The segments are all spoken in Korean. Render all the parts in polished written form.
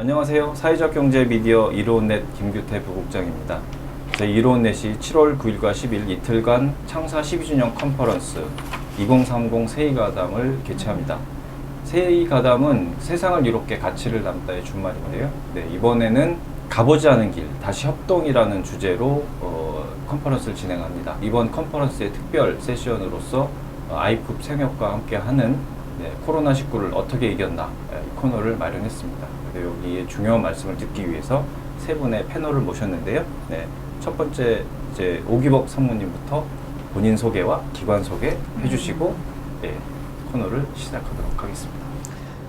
안녕하세요. 사회적 경제 미디어 이로운넷 김규태 부국장입니다. 제1호넷이 7월 9일과 10일 이틀간 창사 12주년 컨퍼런스 2030 세이가담을 개최합니다. 세이가담은 세상을 이롭게 가치를 담다의 준말인데요. 이번에는 가보지 않은 길, 다시 협동이라는 주제로 컨퍼런스를 진행합니다. 이번 컨퍼런스의 특별 세션으로서 아이쿱 생협과 함께하는 코로나19를 어떻게 이겼나 이 코너를 마련했습니다. 여기에 중요한 말씀을 듣기 위해서 세 분의 패널을 모셨는데요. 첫 번째 이제 오기복 상무님부터 본인 소개와 기관 소개 해주시고 코너를 시작하도록 하겠습니다.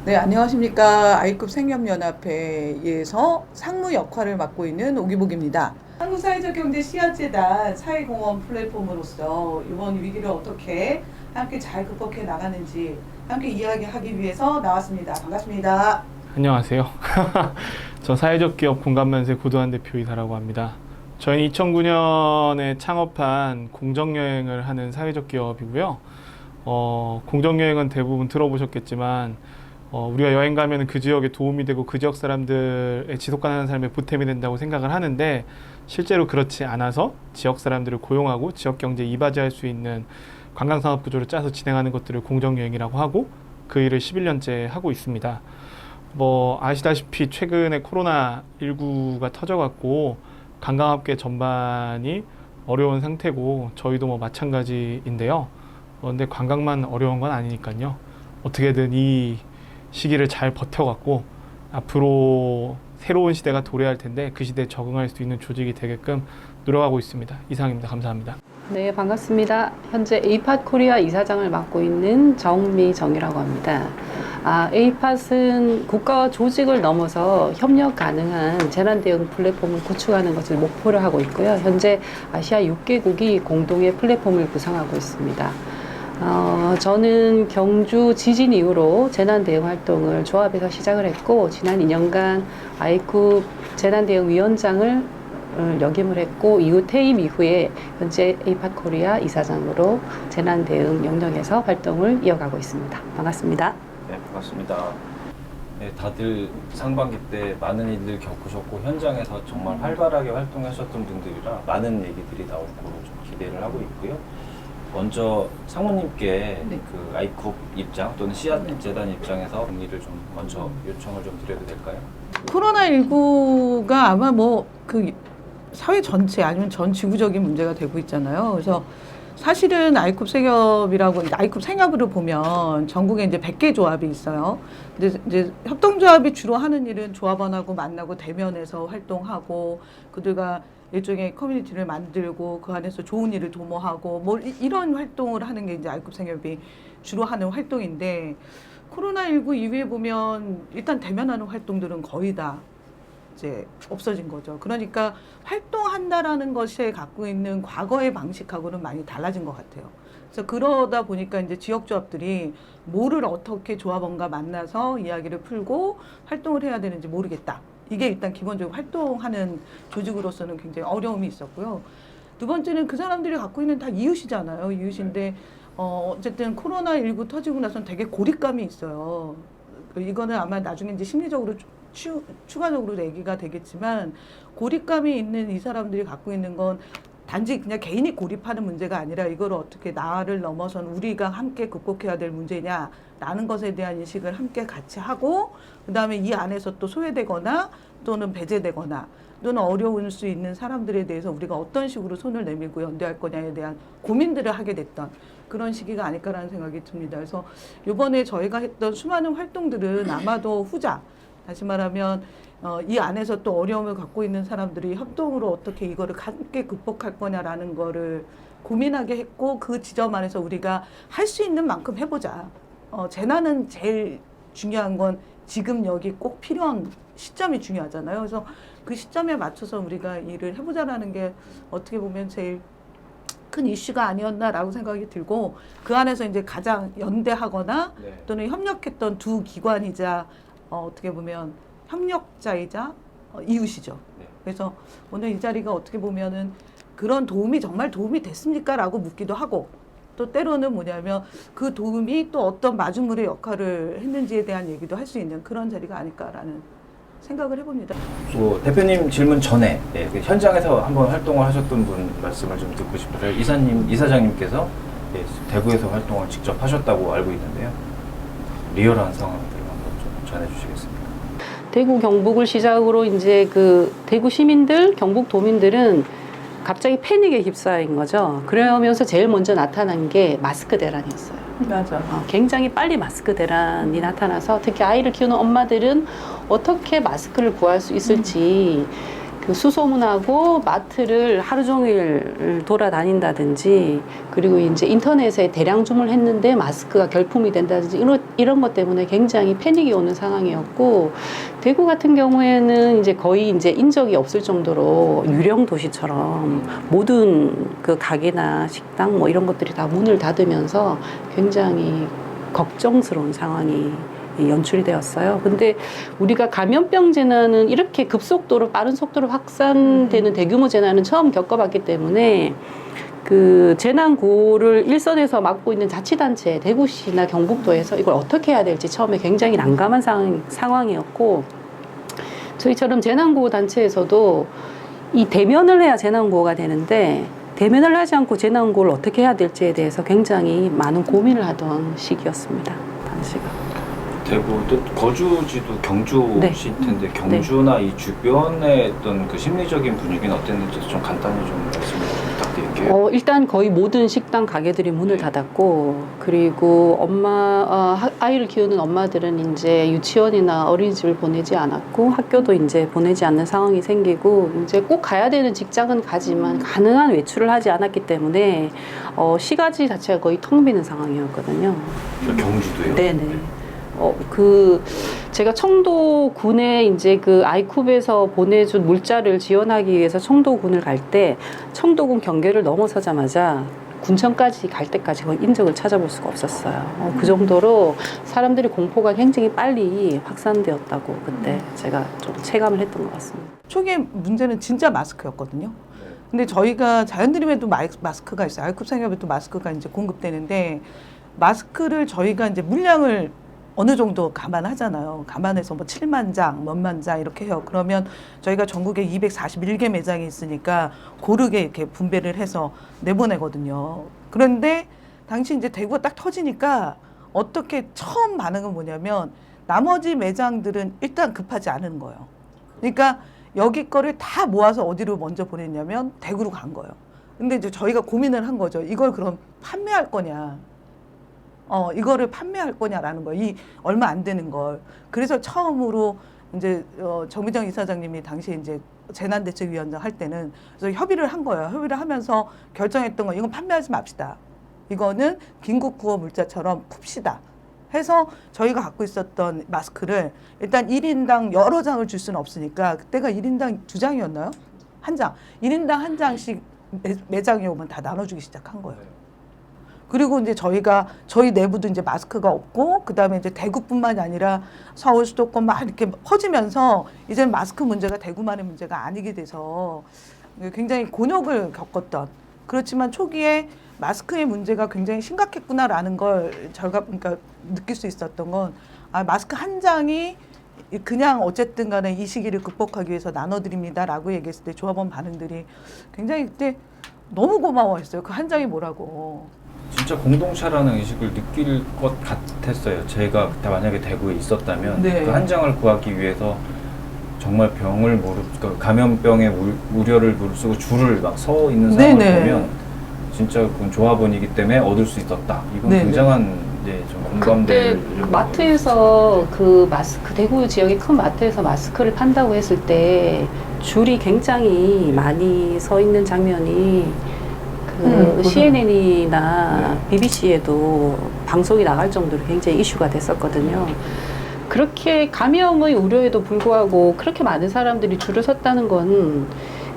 네, 안녕하십니까. 아이쿱 생협연합회에서 상무 역할을 맡고 있는 오기복입니다. 한국사회적경제 씨앗재단 사회공헌 플랫폼으로서 이번 위기를 어떻게 함께 잘 극복해 나가는지 함께 이야기하기 위해서 나왔습니다. 반갑습니다. 안녕하세요. 저 사회적 기업 공감만세 고도한 대표이사라고 합니다. 저희는 2009년에 창업한 공정여행을 하는 사회적 기업이고요. 공정여행은 대부분 들어보셨겠지만 우리가 여행 가면 그 지역에 도움이 되고 그 지역 사람들의 지속가능한 삶에 보탬이 된다고 생각을 하는데 실제로 그렇지 않아서 지역 사람들을 고용하고 지역 경제에 이바지할 수 있는 관광산업 구조를 짜서 진행하는 것들을 공정여행이라고 하고 그 일을 11년째 하고 있습니다. 아시다시피 최근에 코로나19가 터져갖고 관광업계 전반이 어려운 상태고 저희도 마찬가지인데요. 근데 관광만 어려운 건 아니니까요. 어떻게든 이 시기를 잘 버텨갖고 앞으로 새로운 시대가 도래할 텐데 그 시대에 적응할 수 있는 조직이 되게끔 노력하고 있습니다. 이상입니다. 감사합니다. 네, 반갑습니다. 현재 에이팟 코리아 이사장을 맡고 있는 정미정이라고 합니다. 에이팟은 국가와 조직을 넘어서 협력 가능한 재난 대응 플랫폼을 구축하는 것을 목표로 하고 있고요. 현재 아시아 6개국이 공동의 플랫폼을 구성하고 있습니다. 저는 경주 지진 이후로 재난 대응 활동을 조합에서 시작을 했고 지난 2년간 아이쿱 재난 대응 위원장을 역임을 했고 이후 퇴임 이후에 현재 에이팟 코리아 이사장으로 재난 대응 영역에서 활동을 이어가고 있습니다. 반갑습니다. 네, 반갑습니다. 다들 상반기 때 많은 일들 겪으셨고 현장에서 정말 활발하게 활동하셨던 분들이라 많은 얘기들이 나올 거로 좀 기대를 하고 있고요. 먼저 상무님께 그 아이쿱 입장 또는 씨앗재단 입장에서 정리를 좀 먼저 요청을 좀 드려도 될까요? 코로나19가 아마 그 사회 전체 아니면 전 지구적인 문제가 되고 있잖아요. 그래서 사실은 아이쿱 생협으로 보면 전국에 이제 100개 조합이 있어요. 근데 이제 협동조합이 주로 하는 일은 조합원하고 만나고 대면해서 활동하고 그들과 일종의 커뮤니티를 만들고 그 안에서 좋은 일을 도모하고 이런 활동을 하는 게 이제 아이쿱 생협이 주로 하는 활동인데 코로나19 이후에 보면 일단 대면하는 활동들은 거의 다 이제 없어진 거죠. 그러니까 활동한다라는 것에 갖고 있는 과거의 방식하고는 많이 달라진 것 같아요. 그래서 그러다 보니까 이제 지역조합들이 뭐를 어떻게 조합원과 만나서 이야기를 풀고 활동을 해야 되는지 모르겠다. 이게 일단 기본적으로 활동하는 조직으로서는 굉장히 어려움이 있었고요. 두 번째는 그 사람들이 갖고 있는 다 이웃이잖아요. 이웃인데 어쨌든 코로나19 터지고 나서는 되게 고립감이 있어요. 이거는 아마 나중에 이제 심리적으로 추가적으로 얘기가 되겠지만 고립감이 있는 이 사람들이 갖고 있는 건 단지 그냥 개인이 고립하는 문제가 아니라 이걸 어떻게 나를 넘어선 우리가 함께 극복해야 될 문제냐라는 것에 대한 인식을 함께 같이 하고 그다음에 이 안에서 또 소외되거나 또는 배제되거나 또는 어려울 수 있는 사람들에 대해서 우리가 어떤 식으로 손을 내밀고 연대할 거냐에 대한 고민들을 하게 됐던 그런 시기가 아닐까라는 생각이 듭니다. 그래서 이번에 저희가 했던 수많은 활동들은 아마도 후자, 다시 말하면 이 안에서 또 어려움을 갖고 있는 사람들이 협동으로 어떻게 이거를 함께 극복할 거냐라는 거를 고민하게 했고 그 지점 안에서 우리가 할 수 있는 만큼 해보자. 재난은 제일 중요한 건 지금 여기 꼭 필요한 시점이 중요하잖아요. 그래서 그 시점에 맞춰서 우리가 일을 해보자라는 게 어떻게 보면 제일 큰 이슈가 아니었나라고 생각이 들고 그 안에서 이제 가장 연대하거나 또는 협력했던 두 기관이자 어떻게 보면 협력자이자 이웃이죠. 그래서 오늘 이 자리가 어떻게 보면은 그런 도움이 정말 도움이 됐습니까? 라고 묻기도 하고 또 때로는 뭐냐면 그 도움이 또 어떤 마중물의 역할을 했는지에 대한 얘기도 할 수 있는 그런 자리가 아닐까라는 생각을 해봅니다. 대표님 질문 전에 그 현장에서 한번 활동을 하셨던 분 말씀을 좀 듣고 싶어요. 이사장님께서 대구에서 활동을 직접 하셨다고 알고 있는데요. 리얼한 상황들을 한번 좀 전해주시겠습니까? 대구 경북을 시작으로 이제 그 대구 시민들, 경북 도민들은 갑자기 패닉에 휩싸인 거죠. 그러면서 제일 먼저 나타난 게 마스크 대란이었어요. 맞아. 굉장히 빨리 마스크 대란이 나타나서 특히 아이를 키우는 엄마들은 어떻게 마스크를 구할 수 있을지 그 수소문하고 마트를 하루 종일 돌아다닌다든지 그리고 이제 인터넷에 대량 주문을 했는데 마스크가 결품이 된다든지 이런 것 때문에 굉장히 패닉이 오는 상황이었고 대구 같은 경우에는 이제 거의 이제 인적이 없을 정도로 유령 도시처럼 모든 그 가게나 식당 뭐 이런 것들이 다 문을 닫으면서 굉장히 걱정스러운 상황이 연출이 되었어요. 근데 우리가 감염병 재난은 이렇게 급속도로 빠른 속도로 확산되는 대규모 재난은 처음 겪어봤기 때문에 그 재난구호를 일선에서 맡고 있는 자치단체 대구시나 경북도에서 이걸 어떻게 해야 될지 처음에 굉장히 난감한 상황이었고 저희처럼 재난구호 단체에서도 이 대면을 해야 재난구호가 되는데 대면을 하지 않고 재난구호를 어떻게 해야 될지에 대해서 굉장히 많은 고민을 하던 시기였습니다. 당시가. 대구도 거주지도 경주시 네. 텐데 경주나 이 주변의 어떤 그 심리적인 분위기는 어땠는지 좀 간단히 좀 말씀을 좀 부탁드릴게요. 일단 거의 모든 식당 가게들이 문을 닫았고 그리고 아이를 키우는 엄마들은 이제 유치원이나 어린이집을 보내지 않았고 학교도 이제 보내지 않는 상황이 생기고 이제 꼭 가야 되는 직장은 가지만 가능한 외출을 하지 않았기 때문에 시가지 자체가 거의 텅 비는 상황이었거든요. 경주도요? 네네. 제가 청도군에 이제 그 아이쿱에서 보내준 물자를 지원하기 위해서 청도군을 갈 때 청도군 경계를 넘어서자마자 군청까지 갈 때까지 거의 인적을 찾아볼 수가 없었어요. 그 정도로 사람들이 공포가 굉장히 빨리 확산되었다고 그때 제가 좀 체감을 했던 것 같습니다. 초기에 문제는 진짜 마스크였거든요. 근데 저희가 자연드림에도 마스크가 있어요. 아이쿱 생협에도 마스크가 이제 공급되는데 마스크를 저희가 이제 물량을 어느 정도 감안하잖아요. 감안해서 뭐 7만 장, 몇만 장 이렇게 해요. 그러면 저희가 전국에 241개 매장이 있으니까 고르게 이렇게 분배를 해서 내보내거든요. 그런데 당시 이제 대구가 딱 터지니까 어떻게 처음 반응은 뭐냐면 나머지 매장들은 일단 급하지 않은 거예요. 그러니까 여기 거를 다 모아서 어디로 먼저 보냈냐면 대구로 간 거예요. 근데 이제 저희가 고민을 한 거죠. 이걸 그럼 판매할 거냐. 이거를 판매할 거냐라는 거예요. 이 얼마 안 되는 걸. 그래서 처음으로 이제 정미정 이사장님이 당시에 이제 재난대책위원장 할 때는 그래서 협의를 한 거예요. 협의를 하면서 결정했던 거 이건 판매하지 맙시다. 이거는 긴급 구호 물자처럼 풉시다. 해서 저희가 갖고 있었던 마스크를 일단 1인당 여러 장을 줄 수는 없으니까 그때가 1인당 2장이었나요? 한 장. 1인당 한 장씩 매장에 오면 다 나눠주기 시작한 거예요. 그리고 이제 저희 내부도 이제 마스크가 없고, 그 다음에 이제 대구뿐만이 아니라 서울, 수도권 막 이렇게 퍼지면서 이제 마스크 문제가 대구만의 문제가 아니게 돼서 굉장히 곤욕을 겪었던. 그렇지만 초기에 마스크의 문제가 굉장히 심각했구나라는 걸 그러니까 느낄 수 있었던 건, 마스크 한 장이 그냥 어쨌든 간에 이 시기를 극복하기 위해서 나눠드립니다라고 얘기했을 때 조합원 반응들이 굉장히 그때 너무 고마워했어요. 그 한 장이 뭐라고. 진짜 공동체라는 의식을 느낄 것 같았어요. 제가 그때 만약에 대구에 있었다면 네. 그 한 장을 구하기 위해서 정말 그러니까 감염병의 우려를 무릅쓰고 줄을 막 서 있는 상황을 네네. 보면 진짜 그건 조합원이기 때문에 얻을 수 있었다. 이건 네네. 굉장한 좀 그때 공감대를 마트에서 그 마스크, 대구 지역의 큰 마트에서 마스크를 판다고 했을 때 줄이 굉장히 많이 서 있는 장면이 CNN이나 BBC에도 방송이 나갈 정도로 굉장히 이슈가 됐었거든요. 그렇게 감염의 우려에도 불구하고 그렇게 많은 사람들이 줄을 섰다는 건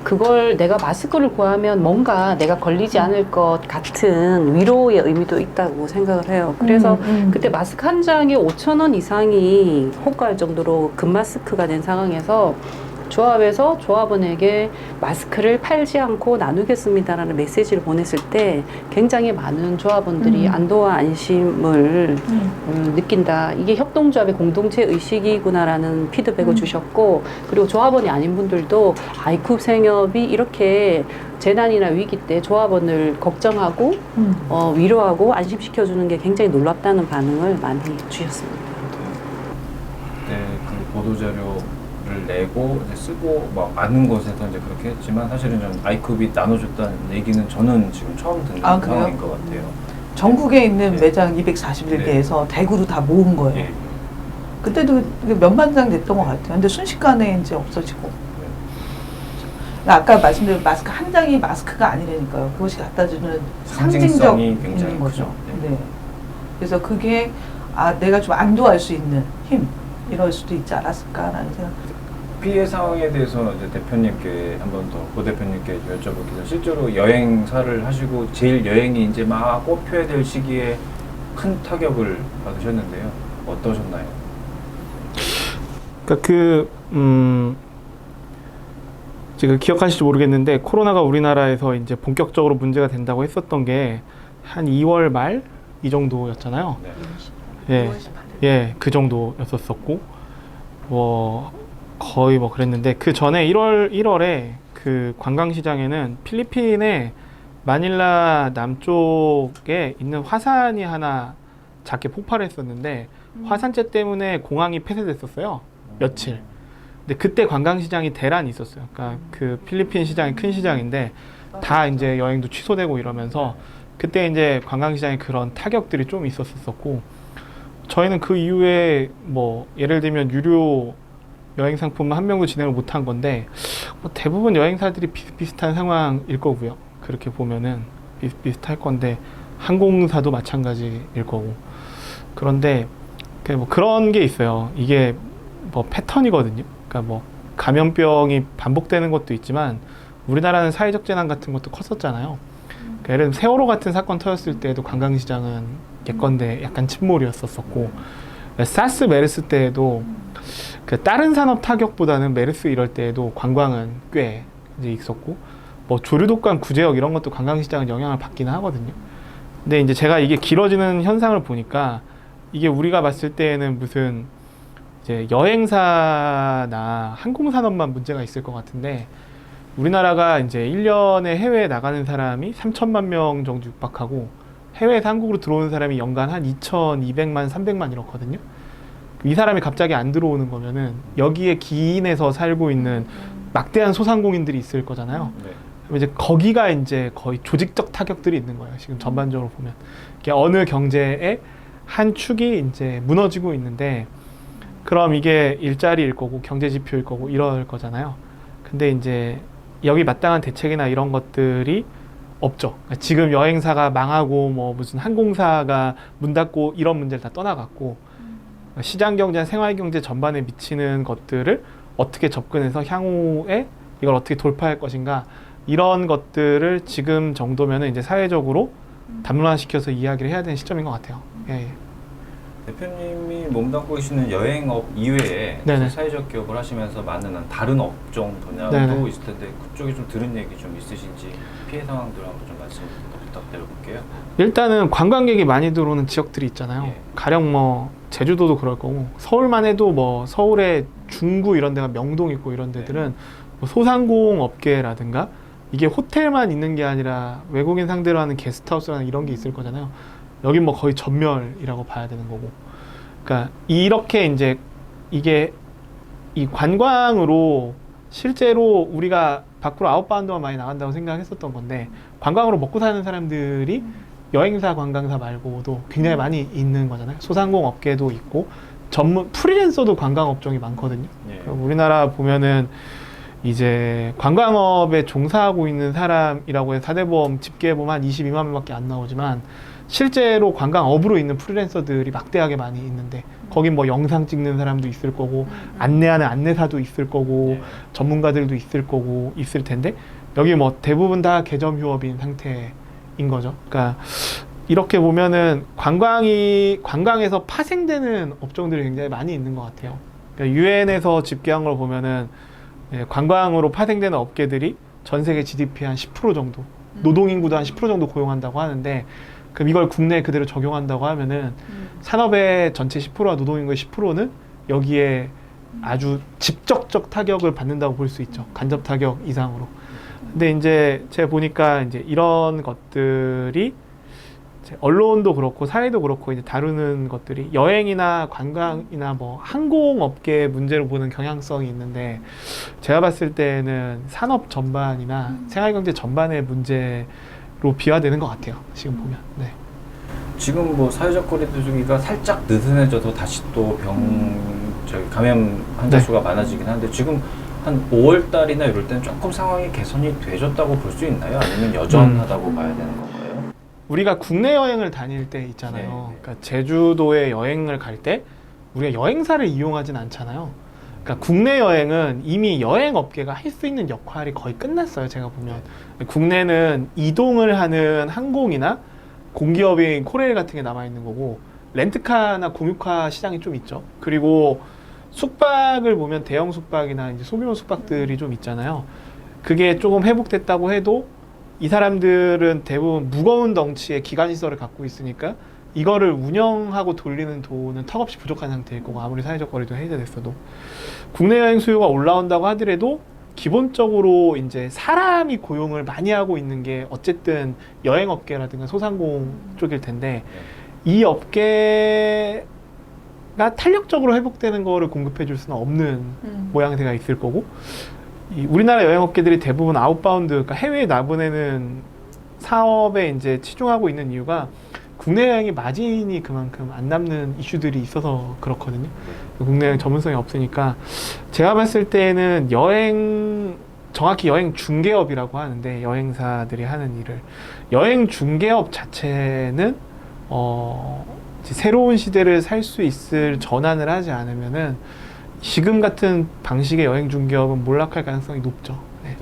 그걸 내가 마스크를 구하면 뭔가 내가 걸리지 않을 것 같은 위로의 의미도 있다고 생각을 해요. 그래서 그때 마스크 한 장에 5,000원 이상이 호가할 정도로 금 마스크가 된 상황에서 조합에서 조합원에게 마스크를 팔지 않고 나누겠습니다라는 메시지를 보냈을 때 굉장히 많은 조합원들이 안도와 안심을 느낀다. 이게 협동조합의 공동체 의식이구나라는 피드백을 주셨고, 그리고 조합원이 아닌 분들도 아이쿱 생협이 이렇게 재난이나 위기 때 조합원을 걱정하고 위로하고 안심시켜주는 게 굉장히 놀랍다는 반응을 많이 주셨습니다. 네, 그 보도자료를 내고 이제 쓰고 막 많은 곳에서 이제 그렇게 했지만 사실은 좀 아이쿱이 나눠줬다는 얘기는 저는 지금 처음 듣는 아, 그래요? 상황인 것 같아요. 전국에 있는 네. 매장 241개에서 대구로 다 모은 거예요. 예. 그때도 몇만 장 냈던 것 같아요. 근데 순식간에 이제 없어지고. 아까 말씀드린 마스크 한 장이 마스크가 아니라니까요. 그것이 갖다 주는 상징적 상징성이 굉장히 있는 거죠. 크죠. 네. 그래서 그게 내가 좀 안도할 수 있는 힘 이럴 수도 있지 않았을까라는 생각. 피해 상황에 대해서 이제 대표님께 한 번 더 고 대표님께 여쭤보기로 실제로 여행사를 하시고 제일 여행이 이제 막 꼽혀야 될 시기에 큰 타격을 받으셨는데요. 어떠셨나요? 그러니까 지금 기억하실지 모르겠는데 코로나가 우리나라에서 이제 본격적으로 문제가 된다고 했었던 게 한 2월 말 이 정도였잖아요. 네. 예, 그 정도였었고 뭐 거의 뭐 그랬는데 그 전에 1월에 그 관광시장에는 필리핀의 마닐라 남쪽에 있는 화산이 하나 작게 폭발했었는데 화산재 때문에 공항이 폐쇄됐었어요. 며칠. 근데 그때 관광시장이 대란이 있었어요. 그러니까 그 필리핀 시장이 큰 시장인데 다 이제 여행도 취소되고 이러면서 그때 이제 관광시장에 그런 타격들이 좀 있었었고 저희는 그 이후에 뭐 예를 들면 유료 여행 상품 한 명도 진행을 못한 건데 뭐 대부분 여행사들이 비슷비슷한 상황일 거고요. 그렇게 보면은 비슷비슷할 건데 항공사도 마찬가지일 거고 그런데 뭐 그런 게 있어요. 이게 뭐 패턴이거든요. 그러니까 뭐 감염병이 반복되는 것도 있지만 우리나라는 사회적 재난 같은 것도 컸었잖아요. 그러니까 예를 들면 세월호 같은 사건 터졌을 때도 관광시장은 예컨대 약간 침몰이었었고 사스 메르스 때에도 그 다른 산업 타격보다는 메르스 이럴 때에도 관광은 꽤 이제 있었고 뭐 조류독감 구제역 이런 것도 관광시장은 영향을 받기는 하거든요. 근데 이제 제가 이게 길어지는 현상을 보니까 이게 우리가 봤을 때에는 무슨 이제 여행사나 항공산업만 문제가 있을 것 같은데 우리나라가 이제 1년에 해외에 나가는 사람이 3천만 명 정도 육박하고 해외에서 한국으로 들어오는 사람이 연간 한 2,200만, 300만 이렇거든요. 이 사람이 갑자기 안 들어오는 거면은 여기에 기인해서 살고 있는 막대한 소상공인들이 있을 거잖아요. 네. 그럼 이제 거기가 이제 거의 조직적 타격들이 있는 거예요. 지금 전반적으로 보면. 이게 어느 경제의 한 축이 이제 무너지고 있는데 그럼 이게 일자리일 거고 경제 지표일 거고 이럴 거잖아요. 근데 이제 여기 마땅한 대책이나 이런 것들이 없죠. 그러니까 지금 여행사가 망하고 뭐 무슨 항공사가 문 닫고 이런 문제를 다 떠나갔고 시장 경제나 생활 경제 전반에 미치는 것들을 어떻게 접근해서 향후에 이걸 어떻게 돌파할 것인가 이런 것들을 지금 정도면은 이제 사회적으로 담론화시켜서 이야기를 해야 되는 시점인 것 같아요. 예. 대표님이 몸담고 계시는 여행업 이외에 네네. 사회적 기업을 하시면서 많은 다른 업종 분야도 네네. 있을 텐데 그쪽에 좀 들은 얘기 좀 있으신지 피해 상황들 한번 좀 말씀 부탁드려볼게요. 일단은 관광객이 많이 들어오는 지역들이 있잖아요. 예. 가령 뭐 제주도도 그럴 거고 서울만 해도 뭐 서울에 중구 이런 데가 명동 있고 이런 데들은 뭐 소상공 업계라든가 이게 호텔만 있는 게 아니라 외국인 상대로 하는 게스트하우스라는 이런 게 있을 거잖아요. 여긴 뭐 거의 전멸이라고 봐야 되는 거고. 그러니까 이렇게 이제 이게 이 관광으로 실제로 우리가 밖으로 아웃바운드만 많이 나간다고 생각했었던 건데 관광으로 먹고 사는 사람들이 여행사 관광사 말고도 굉장히 많이 있는 거잖아요. 소상공 업계도 있고 전문 프리랜서도 관광 업종이 많거든요. 예. 우리나라 보면은 이제 관광업에 종사하고 있는 사람이라고 해서 사대보험 집계해보면 한 22만 명밖에 안 나오지만 실제로 관광업으로 있는 프리랜서들이 막대하게 많이 있는데 거긴 뭐 영상 찍는 사람도 있을 거고 안내하는 안내사도 있을 거고 예. 전문가들도 있을 거고 있을 텐데 여기 뭐 대부분 다 개점 휴업인 상태인 거죠. 그러니까 이렇게 보면은 관광에서 파생되는 업종들이 굉장히 많이 있는 것 같아요. 그러니까 유엔에서 집계한 걸 보면은 관광으로 파생되는 업계들이 전 세계 GDP의 한 10% 정도, 노동인구도 한 10% 정도 고용한다고 하는데, 그럼 이걸 국내에 그대로 적용한다고 하면은 산업의 전체 10%와 노동인구의 10%는 여기에 아주 직접적 타격을 받는다고 볼 수 있죠. 간접 타격 이상으로. 근데 이제 제가 보니까 이제 이런 것들이 이제 언론도 그렇고 사회도 그렇고 이제 다루는 것들이 여행이나 관광이나 뭐 항공업계 문제로 보는 경향성이 있는데, 제가 봤을 때는 산업 전반이나 생활경제 전반의 문제로 비화되는 것 같아요. 지금 보면. 네. 지금 뭐 사회적 거리두기가 살짝 느슨해져서 다시 또 감염 환자 네. 수가 많아지긴 하는데, 지금 한 5월 달이나 이럴 때는 조금 상황이 개선이 되졌다고 볼 수 있나요? 아니면 여전하다고 봐야 되는 건가요? 우리가 국내 여행을 다닐 때 있잖아요. 네. 그러니까 제주도에 여행을 갈 때 우리가 여행사를 이용하진 않잖아요. 그러니까 국내 여행은 이미 여행 업계가 할 수 있는 역할이 거의 끝났어요. 제가 보면 국내는 이동을 하는 항공이나 공기업인 코레일 같은 게 남아 있는 거고, 렌트카나 공유카 시장이 좀 있죠. 그리고 숙박을 보면 대형 숙박이나 이제 소규모 숙박들이 좀 있잖아요. 그게 조금 회복됐다고 해도 이 사람들은 대부분 무거운 덩치의 기관시설을 갖고 있으니까 이거를 운영하고 돌리는 돈은 턱없이 부족한 상태일 거고, 아무리 사회적 거리도 해제됐어도 국내 여행 수요가 올라온다고 하더라도 기본적으로 이제 사람이 고용을 많이 하고 있는 게 어쨌든 여행업계라든가 소상공 쪽일 텐데, 이 업계가 탄력적으로 회복되는 거를 공급해 줄 수는 없는 모양새가 있을 거고, 우리나라 여행업계들이 대부분 아웃바운드, 그러니까 해외에 나보내는 사업에 이제 치중하고 있는 이유가 국내 여행이 마진이 그만큼 안 남는 이슈들이 있어서 그렇거든요. 국내 여행 전문성이 없으니까. 제가 봤을 때는 정확히 여행 중개업이라고 하는데, 여행사들이 하는 일을, 여행 중개업 자체는 이제 새로운 시대를 살 수 있을 전환을 하지 않으면은 지금 같은 방식의 여행 중개업은 몰락할 가능성이 높죠. 네.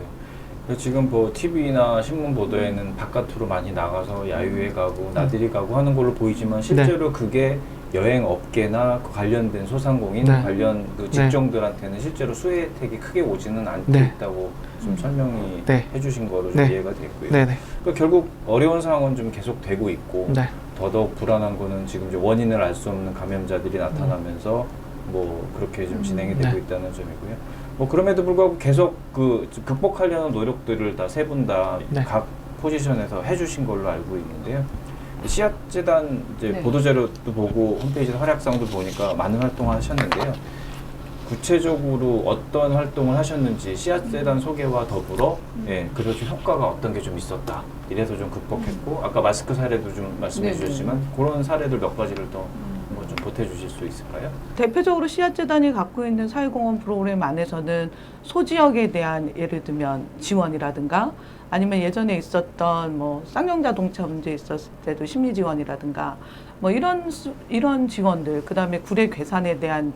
지금 뭐 TV나 신문 보도에는 바깥으로 많이 나가서 야유회 가고 나들이 가고 하는 걸로 보이지만, 실제로 그게 여행 업계나 그 관련된 소상공인 네. 관련 그 직종들한테는 실제로 수혜 혜택이 크게 오지는 않고 네. 있다고 좀 설명이 네. 해주신 거로 좀 네. 이해가 됐고요. 네네. 그러니까 결국 어려운 상황은 좀 계속 되고 있고, 네. 더더욱 불안한 거는 지금 이제 원인을 알 수 없는 감염자들이 나타나면서 뭐 그렇게 좀 진행이 되고 네. 있다는 점이고요. 뭐 그럼에도 불구하고 계속 그 극복하려는 노력들을 다 세 분 다 각 네. 포지션에서 해주신 걸로 알고 있는데요. 씨앗재단 이제 네. 보도자료도 보고 홈페이지 활약상도 보니까 많은 활동을 하셨는데요. 구체적으로 어떤 활동을 하셨는지 씨앗재단 소개와 더불어 그래서 좀 효과가 어떤 게 좀 있었다, 이래서 좀 극복했고, 아까 마스크 사례도 좀 말씀해 네, 주셨지만 그런 사례들 몇 가지를 더 뭐 좀 보태주실 수 있을까요? 대표적으로 씨앗재단이 갖고 있는 사회공헌 프로그램 안에서는 소지역에 대한, 예를 들면 지원이라든가, 아니면 예전에 있었던 뭐 쌍용자동차 문제 있었을 때도 심리 지원이라든가, 뭐 이런 지원들, 그다음에 구례 괴산에 대한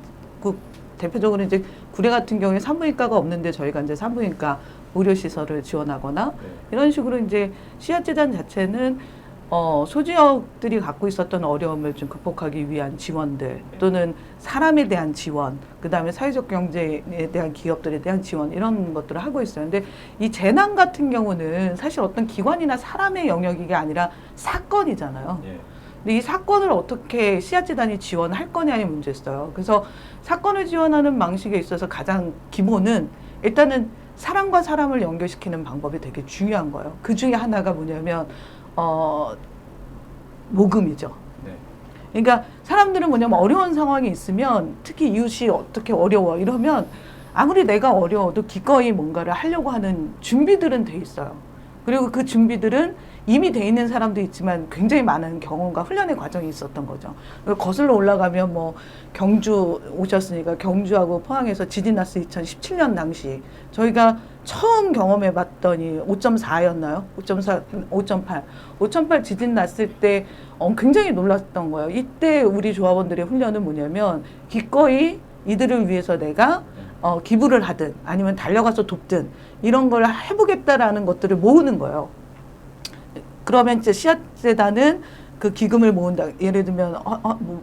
대표적으로 이제 구례 같은 경우에 산부인과가 없는데 저희가 이제 산부인과 의료시설을 지원하거나 이런 식으로 이제 씨앗재단 자체는 소지역들이 갖고 있었던 어려움을 좀 극복하기 위한 지원들, 또는 사람에 대한 지원, 그 다음에 사회적 경제에 대한 기업들에 대한 지원, 이런 것들을 하고 있어요. 근데 이 재난 같은 경우는 사실 어떤 기관이나 사람의 영역이 아니라 사건이잖아요. 근데 이 사건을 어떻게 씨앗재단이 지원할 거냐의 문제였어요. 그래서 사건을 지원하는 방식에 있어서 가장 기본은 일단은 사람과 사람을 연결시키는 방법이 되게 중요한 거예요. 그 중에 하나가 뭐냐면 모금이죠. 그러니까 사람들은 뭐냐면 어려운 상황이 있으면, 특히 이웃이 어떻게 어려워 이러면 아무리 내가 어려워도 기꺼이 뭔가를 하려고 하는 준비들은 돼 있어요. 그리고 그 준비들은 이미 돼 있는 사람도 있지만 굉장히 많은 경험과 훈련의 과정이 있었던 거죠. 거슬러 올라가면 뭐 경주 오셨으니까, 경주하고 포항에서 지진 났을 2017년 당시 저희가 처음 경험해 봤더니 5.4였나요? 5.8 지진 났을 때 굉장히 놀랐던 거예요. 이때 우리 조합원들의 훈련은 뭐냐면, 기꺼이 이들을 위해서 내가 기부를 하든 아니면 달려가서 돕든 이런 걸 해보겠다라는 것들을 모으는 거예요. 그러면 이제 씨앗재단은 그 기금을 모은다. 예를 들면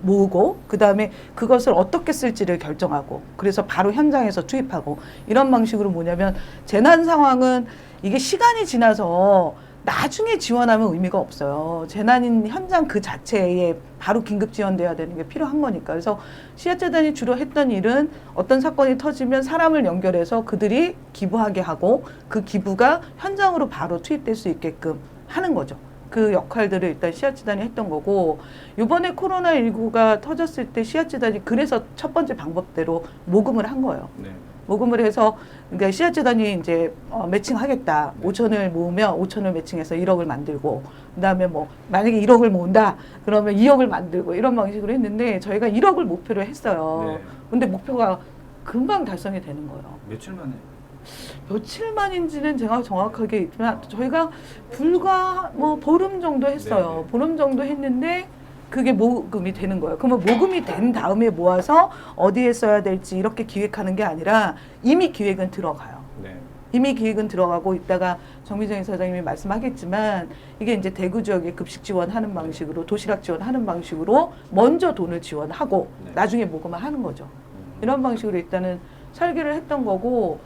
모으고 그다음에 그것을 어떻게 쓸지를 결정하고 그래서 바로 현장에서 투입하고 이런 방식으로 뭐냐면 재난 상황은 이게 시간이 지나서 나중에 지원하면 의미가 없어요. 재난인 현장 그 자체에 바로 긴급 지원돼야 되는 게 필요한 거니까. 그래서 씨앗재단이 주로 했던 일은 어떤 사건이 터지면 사람을 연결해서 그들이 기부하게 하고 그 기부가 현장으로 바로 투입될 수 있게끔 하는 거죠. 그 역할들을 일단 씨앗재단이 했던 거고 이번에 코로나19가 터졌을 때 씨앗재단이 그래서 첫 번째 방법대로 모금을 한 거예요. 네. 모금을 해서 그러니까 씨앗재단이 이제 매칭하겠다. 5천을 모으면 5천을 매칭해서 1억을 만들고 그다음에 뭐 만약에 1억을 모은다 그러면 2억을 만들고 이런 방식으로 했는데 저희가 1억을 목표로 했어요. 네. 근데 목표가 금방 달성이 되는 거예요. 며칠 만에. 며칠 만인지는 제가 정확하게 있지만 저희가 불과 뭐 보름 정도 했어요. 네네. 보름 정도 했는데 그게 모금이 되는 거예요. 그러면 모금이 된 다음에 모아서 어디에 써야 될지 이렇게 기획하는 게 아니라 이미 기획은 들어가요. 네. 이미 기획은 들어가고 있다가 정미정 이사장님이 말씀하겠지만 이게 이제 대구 지역에 급식 지원하는 방식으로 도시락 지원하는 방식으로 먼저 돈을 지원하고 네. 나중에 모금을 하는 거죠. 이런 방식으로 일단은 설계를 했던 거고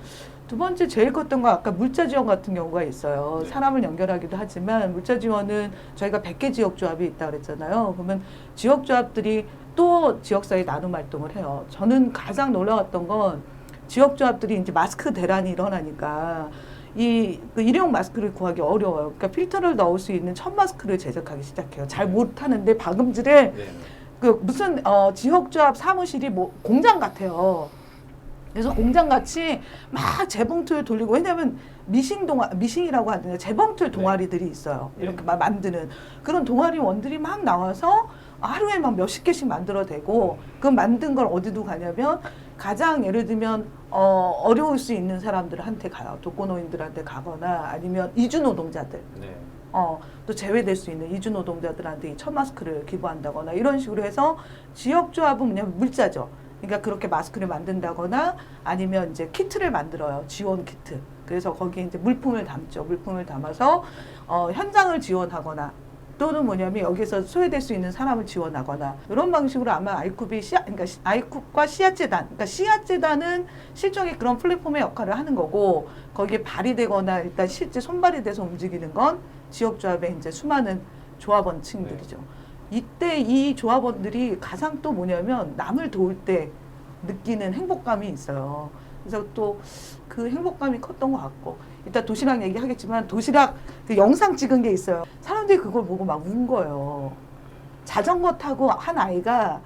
두 번째 제일 컸던 거 아까 물자 지원 같은 경우가 있어요. 네. 사람을 연결하기도 하지만 물자 지원은 저희가 100개 지역조합이 있다 그랬잖아요. 그러면 지역조합들이 또 지역사회 나눔 활동을 해요. 저는 가장 놀라웠던 건 지역조합들이 이제 마스크 대란이 일어나니까 그 일회용 마스크를 구하기 어려워요. 그러니까 필터를 넣을 수 있는 천 마스크를 제작하기 시작해요. 잘 못하는데 박음질에 네. 그 무슨 지역조합 사무실이 뭐 공장 같아요. 그래서 공장같이 막 재봉틀 돌리고 왜냐하면 미싱이라고 하는데 재봉틀 동아리들이 있어요. 네. 이렇게 막 만드는 그런 동아리원들이 막 나와서 하루에 막 몇십 개씩 만들어대고 그 만든 걸 어디도 가냐면 가장 예를 들면 어려울 수 있는 사람들한테 가요. 독거노인들한테 가거나 아니면 이주노동자들. 네. 또 제외될 수 있는 이주 노동자들한테 이 천 마스크를 기부한다거나 이런 식으로 해서 지역조합은 뭐냐면 물자죠. 그러니까 그렇게 마스크를 만든다거나 아니면 이제 키트를 만들어요. 지원 키트. 그래서 거기에 이제 물품을 담죠. 물품을 담아서 현장을 지원하거나 또는 뭐냐면 여기서 소외될 수 있는 사람을 지원하거나 이런 방식으로 아마 그러니까 아이쿱과 씨앗재단, 그러니까 씨앗재단은 실적의 그런 플랫폼의 역할을 하는 거고 거기에 발휘되거나 일단 실제 손발이 돼서 움직이는 건 지역조합의 이제 수많은 조합원층들이죠. 이때 이 조합원들이 가장 또 뭐냐면 남을 도울 때 느끼는 행복감이 있어요. 그래서 또 그 행복감이 컸던 것 같고 이따 도시락 얘기하겠지만 도시락 그 영상 찍은 게 있어요. 사람들이 그걸 보고 막 운 거예요. 자전거 타고 한 아이가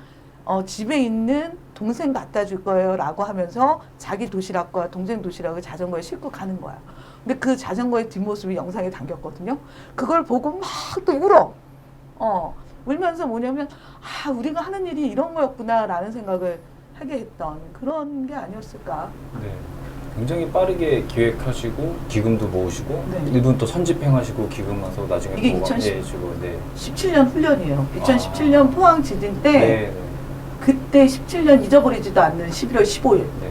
집에 있는 동생 갖다 줄 거예요 라고 하면서 자기 도시락과 동생 도시락을 자전거에 싣고 가는 거야. 근데 그 자전거의 뒷모습이 영상에 담겼거든요. 그걸 보고 막 또 울어. 울면서 뭐냐면 우리가 하는 일이 이런 거였구나 라는 생각을 하게 했던 그런 게 아니었을까. 네. 굉장히 빠르게 기획하시고 기금도 모으시고 네. 일본 또 선집행하시고 기금 와서 나중에 이게 또 2010 해주고 네. 17년 훈련이에요. 2017년 포항 지진 때 네. 그때 17년 잊어버리지도 않는 11월 15일 네.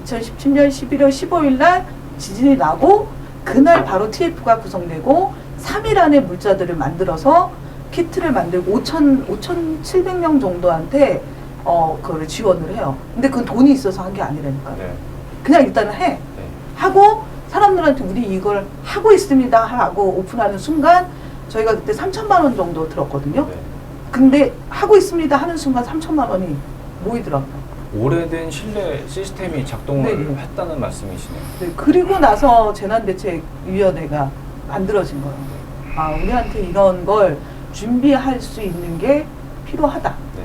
2017년 11월 15일 날 지진이 나고 그날 바로 TF가 구성되고 3일 안에 물자들을 만들어서 키트를 만들고 5,700명 정도한테 그걸 지원을 해요. 근데 그건 돈이 있어서 한 게 아니라니까요. 네. 그냥 일단은 해. 네. 하고 사람들한테 우리 이걸 하고 있습니다 하고 오픈하는 순간 저희가 그때 3천만 원 정도 들었거든요. 네. 근데 하고 있습니다 하는 순간 3천만 원이 모이더라고요. 오래된 신뢰 시스템이 작동을 네. 했다는 말씀이시네요. 네, 그리고 나서 재난대책위원회가 만들어진 거예요. 우리한테 이런 걸 준비할 수 있는 게 필요하다. 네.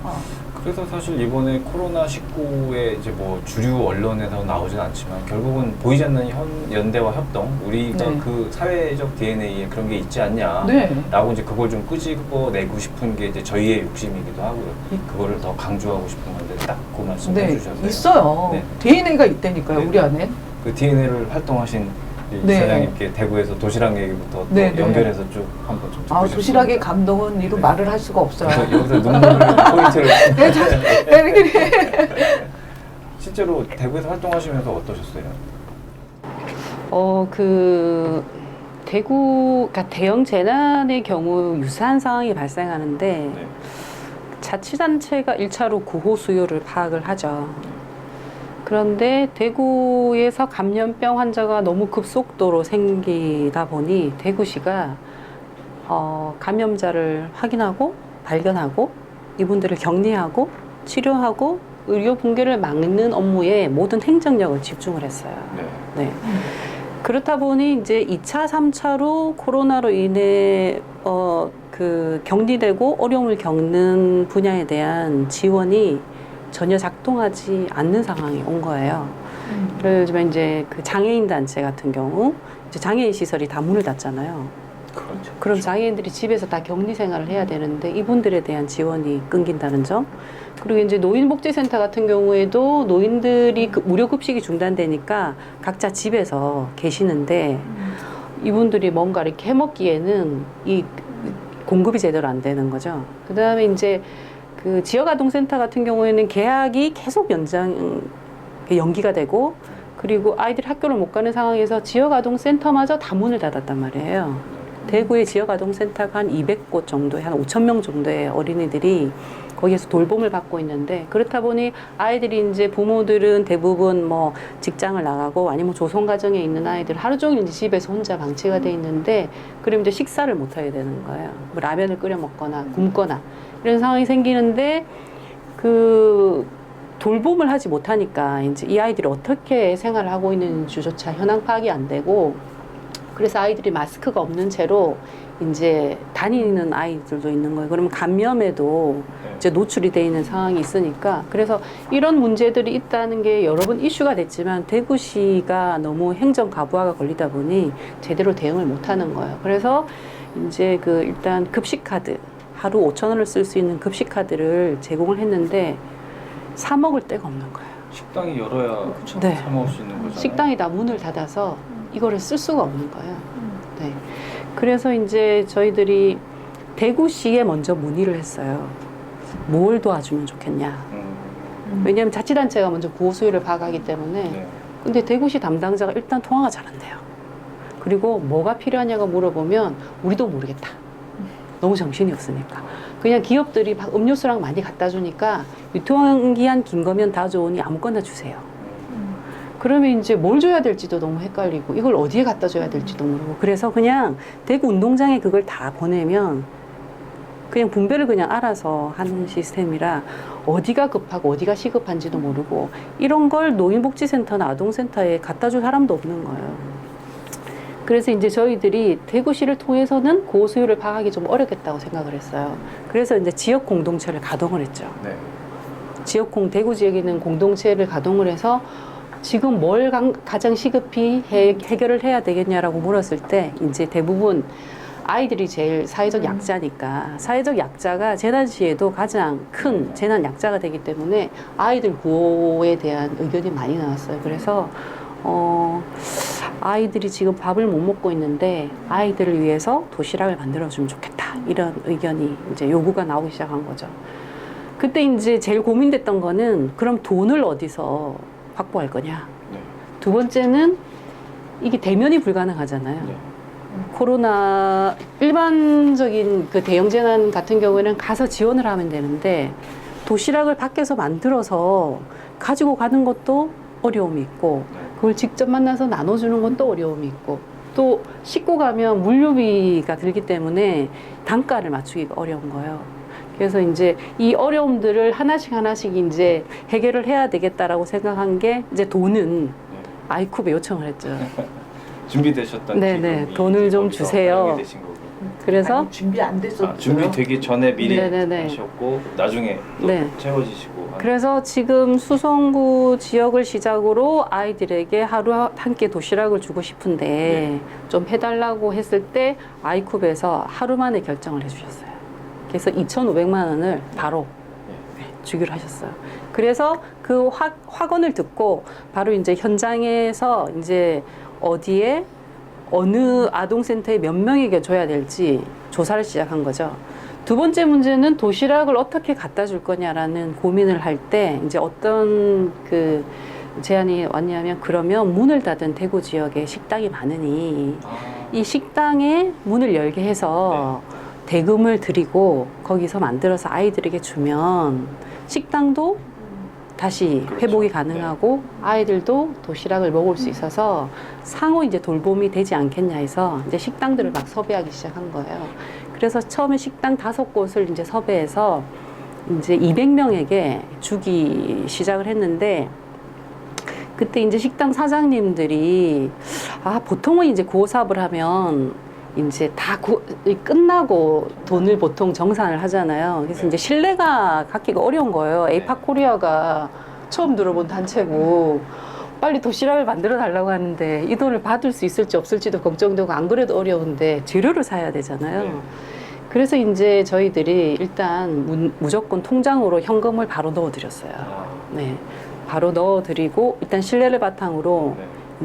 어. 그래서 사실 이번에 코로나19에 이제 뭐 주류 언론에서 나오진 않지만 결국은 보이지 않는 연대와 협동, 우리가 네. 그 사회적 DNA에 그런 게 있지 않냐. 네. 라고 이제 그걸 좀 끄집어내고 싶은 게 이제 저희의 욕심이기도 하고요. 그거를 더 강조하고 싶은 건데 딱 그 말씀 네, 해주셔서 있어요. 네. DNA가 있다니까요, 네. 우리 안에. 그 DNA를 활동하신 이 네. 사장님께 대구에서 도시락 얘기부터 또 네, 네. 연결해서 쭉 한번 좀 짚어주셨습니다. 도시락의 감동은 이루 네. 말을 할 수가 없어요. 그래서 여기서 눈물 포인트를 실제로 대구에서 활동하시면서 어떠셨어요? 그 그러니까 대형 재난의 경우 유사한 상황이 발생하는데 네. 자치단체가 1차로 구호 수요를 파악을 하죠. 그런데 대구에서 감염병 환자가 너무 급속도로 생기다 보니 대구시가 감염자를 확인하고 발견하고 이분들을 격리하고 치료하고 의료 붕괴를 막는 업무에 모든 행정력을 집중을 했어요. 네. 네. 그렇다 보니 이제 2차, 3차로 코로나로 인해 격리되고 어려움을 겪는 분야에 대한 지원이 전혀 작동하지 않는 상황이 온 거예요. 예를 들면 이제 그 장애인 단체 같은 경우 이제 장애인 시설이 다 문을 닫잖아요. 그렇죠. 그럼 장애인들이 집에서 다 격리 생활을 해야 되는데 이분들에 대한 지원이 끊긴다는 점. 그리고 이제 노인복지센터 같은 경우에도 노인들이 무료 급식이 중단되니까 각자 집에서 계시는데 이분들이 뭔가 이렇게 해먹기에는 이 공급이 제대로 안 되는 거죠. 그 다음에 이제 그 지역아동센터 같은 경우에는 계약이 계속 연기가 되고 그리고 아이들이 학교를 못 가는 상황에서 지역아동센터마저 다 문을 닫았단 말이에요. 대구의 지역아동센터가 한 200곳 정도에 한 5,000명 정도의 어린이들이 거기에서 돌봄을 받고 있는데 그렇다 보니 아이들이 이제 부모들은 대부분 뭐 직장을 나가고 아니면 조선가정에 있는 아이들 하루 종일 이제 집에서 혼자 방치가 돼 있는데 그럼 이제 식사를 못 하게 되는 거예요. 뭐 라면을 끓여 먹거나 굶거나 이런 상황이 생기는데 그 돌봄을 하지 못하니까 이제 이 아이들이 어떻게 생활을 하고 있는지조차 현황 파악이 안 되고 그래서 아이들이 마스크가 없는 채로 이제 다니는 아이들도 있는 거예요. 그러면 감염에도 이제 노출이 돼 있는 상황이 있으니까 그래서 이런 문제들이 있다는 게 여러 번 이슈가 됐지만 대구시가 너무 행정 가부화가 걸리다 보니 제대로 대응을 못 하는 거예요. 그래서 이제 그 일단 급식카드 하루 5,000원을 쓸 수 있는 급식카드를 제공을 했는데 사 먹을 데가 없는 거예요. 식당이 열어야 네. 사 먹을 수 있는 거잖아요. 식당이 다 문을 닫아서 이거를 쓸 수가 없는 거예요. 네. 그래서 이제 저희들이 대구시에 먼저 문의를 했어요. 뭘 도와주면 좋겠냐. 왜냐하면 자치단체가 먼저 구호 수요를 파악하기 때문에. 네. 근데 대구시 담당자가 일단 통화가 잘 안 돼요. 그리고 뭐가 필요하냐고 물어보면 우리도 모르겠다. 너무 정신이 없으니까. 그냥 기업들이 막 음료수랑 많이 갖다 주니까 유통기한 긴 거면 다 좋으니 아무거나 주세요. 그러면 이제 뭘 줘야 될지도 너무 헷갈리고 이걸 어디에 갖다 줘야 될지도 모르고 그래서 그냥 대구 운동장에 그걸 다 보내면 그냥 분배를 그냥 알아서 하는 시스템이라 어디가 급하고 어디가 시급한지도 모르고 이런 걸 노인복지센터나 아동센터에 갖다 줄 사람도 없는 거예요. 그래서 이제 저희들이 대구시를 통해서는 그 수요를 파악하기 좀 어렵겠다고 생각을 했어요. 그래서 이제 지역 공동체를 가동을 했죠. 네. 대구 지역에 있는 공동체를 가동을 해서 지금 뭘 가장 시급히 해결을 해야 되겠냐라고 물었을 때 이제 대부분 아이들이 제일 사회적 약자니까 사회적 약자가 재난 시에도 가장 큰 재난 약자가 되기 때문에 아이들 구호에 대한 의견이 많이 나왔어요. 그래서 아이들이 지금 밥을 못 먹고 있는데 아이들을 위해서 도시락을 만들어주면 좋겠다 이런 의견이 이제 요구가 나오기 시작한 거죠. 그때 이제 제일 고민됐던 거는 그럼 돈을 어디서 확보할 거냐. 네. 두 번째는 이게 대면이 불가능하잖아요. 네. 코로나 일반적인 그 대형 재난 같은 경우에는 가서 지원을 하면 되는데 도시락을 밖에서 만들어서 가지고 가는 것도 어려움이 있고 그걸 직접 만나서 나눠주는 것도 어려움이 있고 또 싣고 가면 물류비가 들기 때문에 단가를 맞추기가 어려운 거예요. 그래서 이제 이 어려움들을 하나씩 이제 해결을 해야 되겠다라고 생각한 게 이제 돈은 아이쿱에 요청을 했죠. 준비되셨던 네네, 기금이 돈을 좀 거기서 주세요. 반영이 되신 거고. 그래서 아니, 준비 안 됐었어요. 준비되기 전에 미리 네네네. 하셨고 나중에 또 네. 채워지시고 하는. 그래서 지금 수성구 지역을 시작으로 아이들에게 하루 한 끼 도시락을 주고 싶은데 네. 좀 해달라고 했을 때 아이쿱에서 하루 만에 결정을 해주셨어요. 그래서 2,500만 원을 바로 주기로 하셨어요. 그래서 그 확언을 듣고 바로 이제 현장에서 이제 어디에 어느 아동센터에 몇 명에게 줘야 될지 조사를 시작한 거죠. 두 번째 문제는 도시락을 어떻게 갖다 줄 거냐라는 고민을 할 때 이제 어떤 그 제안이 왔냐면 그러면 문을 닫은 대구 지역에 식당이 많으니 이 식당에 문을 열게 해서 대금을 드리고 거기서 만들어서 아이들에게 주면 식당도 다시 그렇죠. 회복이 가능하고 아이들도 도시락을 먹을 수 있어서 상호 이제 돌봄이 되지 않겠냐 해서 이제 식당들을 막 섭외하기 시작한 거예요. 그래서 처음에 식당 5곳을 이제 섭외해서 이제 200명에게 주기 시작을 했는데 그때 이제 식당 사장님들이 보통은 이제 구호 사업을 하면 이제 다 끝나고 돈을 보통 정산을 하잖아요. 그래서 이제 신뢰가 갖기가 어려운 거예요. 에이팍 코리아가 처음 들어본 단체고 빨리 도시락을 만들어 달라고 하는데 이 돈을 받을 수 있을지 없을지도 걱정되고 안 그래도 어려운데 재료를 사야 되잖아요. 네. 그래서 이제 저희들이 일단 무조건 통장으로 현금을 바로 넣어드렸어요. 네, 바로 넣어드리고 일단 신뢰를 바탕으로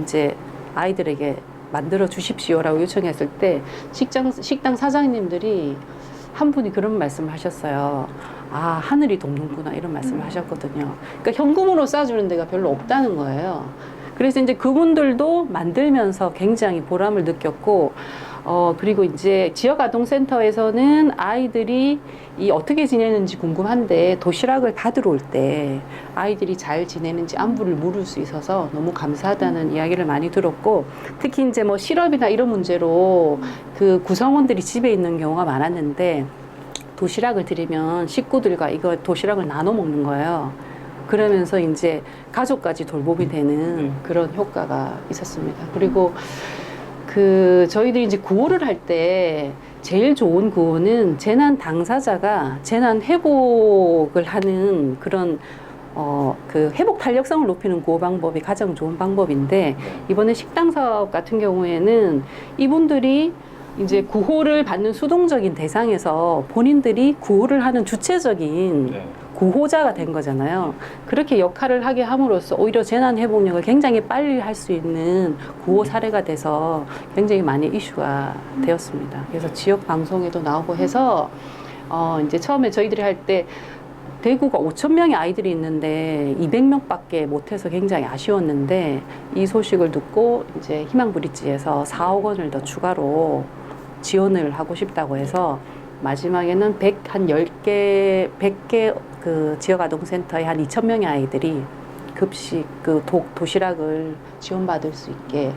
이제 아이들에게 만들어 주십시오라고 요청했을 때 식당 사장님들이 한 분이 그런 말씀을 하셨어요. 하늘이 돕는구나 이런 말씀을 하셨거든요. 그러니까 현금으로 쏴주는 데가 별로 없다는 거예요. 그래서 이제 그분들도 만들면서 굉장히 보람을 느꼈고 그리고 이제 지역아동센터에서는 아이들이 어떻게 지내는지 궁금한데 도시락을 받으러 올 때 아이들이 잘 지내는지 안부를 물을 수 있어서 너무 감사하다는 이야기를 많이 들었고 특히 이제 뭐 실업이나 이런 문제로 그 구성원들이 집에 있는 경우가 많았는데 도시락을 드리면 식구들과 이거 도시락을 나눠 먹는 거예요. 그러면서 이제 가족까지 돌봄이 되는 그런 효과가 있었습니다. 그리고 저희들이 이제 구호를 할 때 제일 좋은 구호는 재난 당사자가 재난 회복을 하는 그런 회복 탄력성을 높이는 구호 방법이 가장 좋은 방법인데 이번에 식당 사업 같은 경우에는 이분들이 이제 구호를 받는 수동적인 대상에서 본인들이 구호를 하는 주체적인 구호자가 된 거잖아요. 그렇게 역할을 하게 함으로써 오히려 재난 회복력을 굉장히 빨리 할 수 있는 구호 사례가 돼서 굉장히 많이 이슈가 되었습니다. 그래서 지역 방송에도 나오고 해서 이제 처음에 저희들이 할 때 대구가 5,000명의 아이들이 있는데 200명밖에 못해서 굉장히 아쉬웠는데 이 소식을 듣고 이제 희망브릿지에서 4억 원을 더 추가로 지원을 하고 싶다고 해서 마지막에는 100개 그 지역아동센터에 한 2,000명의 아이들이 급식 도시락을 지원받을 수 있게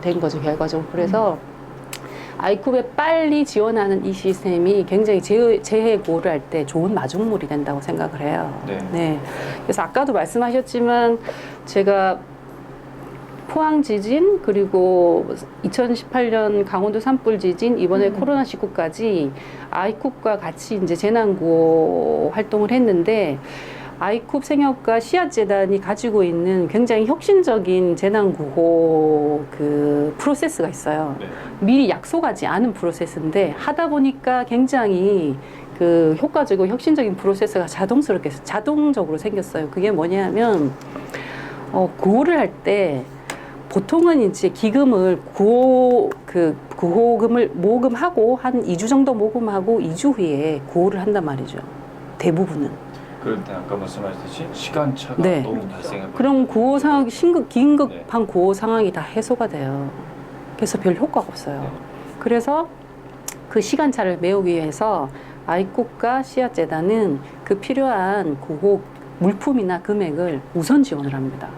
된 거죠, 결과적으로. 그래서 아이쿱에 빨리 지원하는 이 시스템이 굉장히 재해 구호를 할 때 좋은 마중물이 된다고 생각을 해요. 네. 그래서 아까도 말씀하셨지만 제가 포항 지진 그리고 2018년 강원도 산불 지진 이번에 코로나19까지 아이쿱과 같이 이제 재난구호 활동을 했는데 아이쿱 생협과 씨앗재단이 가지고 있는 굉장히 혁신적인 재난구호 프로세스가 있어요. 미리 약속하지 않은 프로세스인데 하다 보니까 굉장히 효과적이고 혁신적인 프로세스가 자동적으로 생겼어요. 그게 뭐냐면 구호를 할 때 보통은 이제 기금을 구호금을 모금하고 한 2주 정도 모금하고 2주 후에 구호를 한단 말이죠. 대부분은. 그런데 아까 말씀하셨듯이 시간차가 너무 발생합니다. 그럼 구호 상황이 긴급한 구호 상황이 다 해소가 돼요. 그래서 별 효과가 없어요. 그래서 그 시간차를 메우기 위해서 아이쿱과 씨앗재단은 그 필요한 구호 물품이나 금액을 우선 지원을 합니다.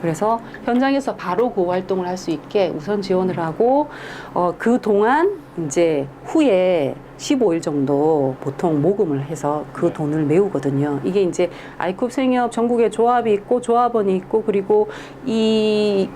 그래서 현장에서 바로 구호 활동을 할 수 있게 우선 지원을 하고 그동안 이제 후에 15일 정도 보통 모금을 해서 그 돈을 메우거든요. 이게 이제 아이쿱 생협 전국에 조합이 있고 조합원이 있고 그리고 이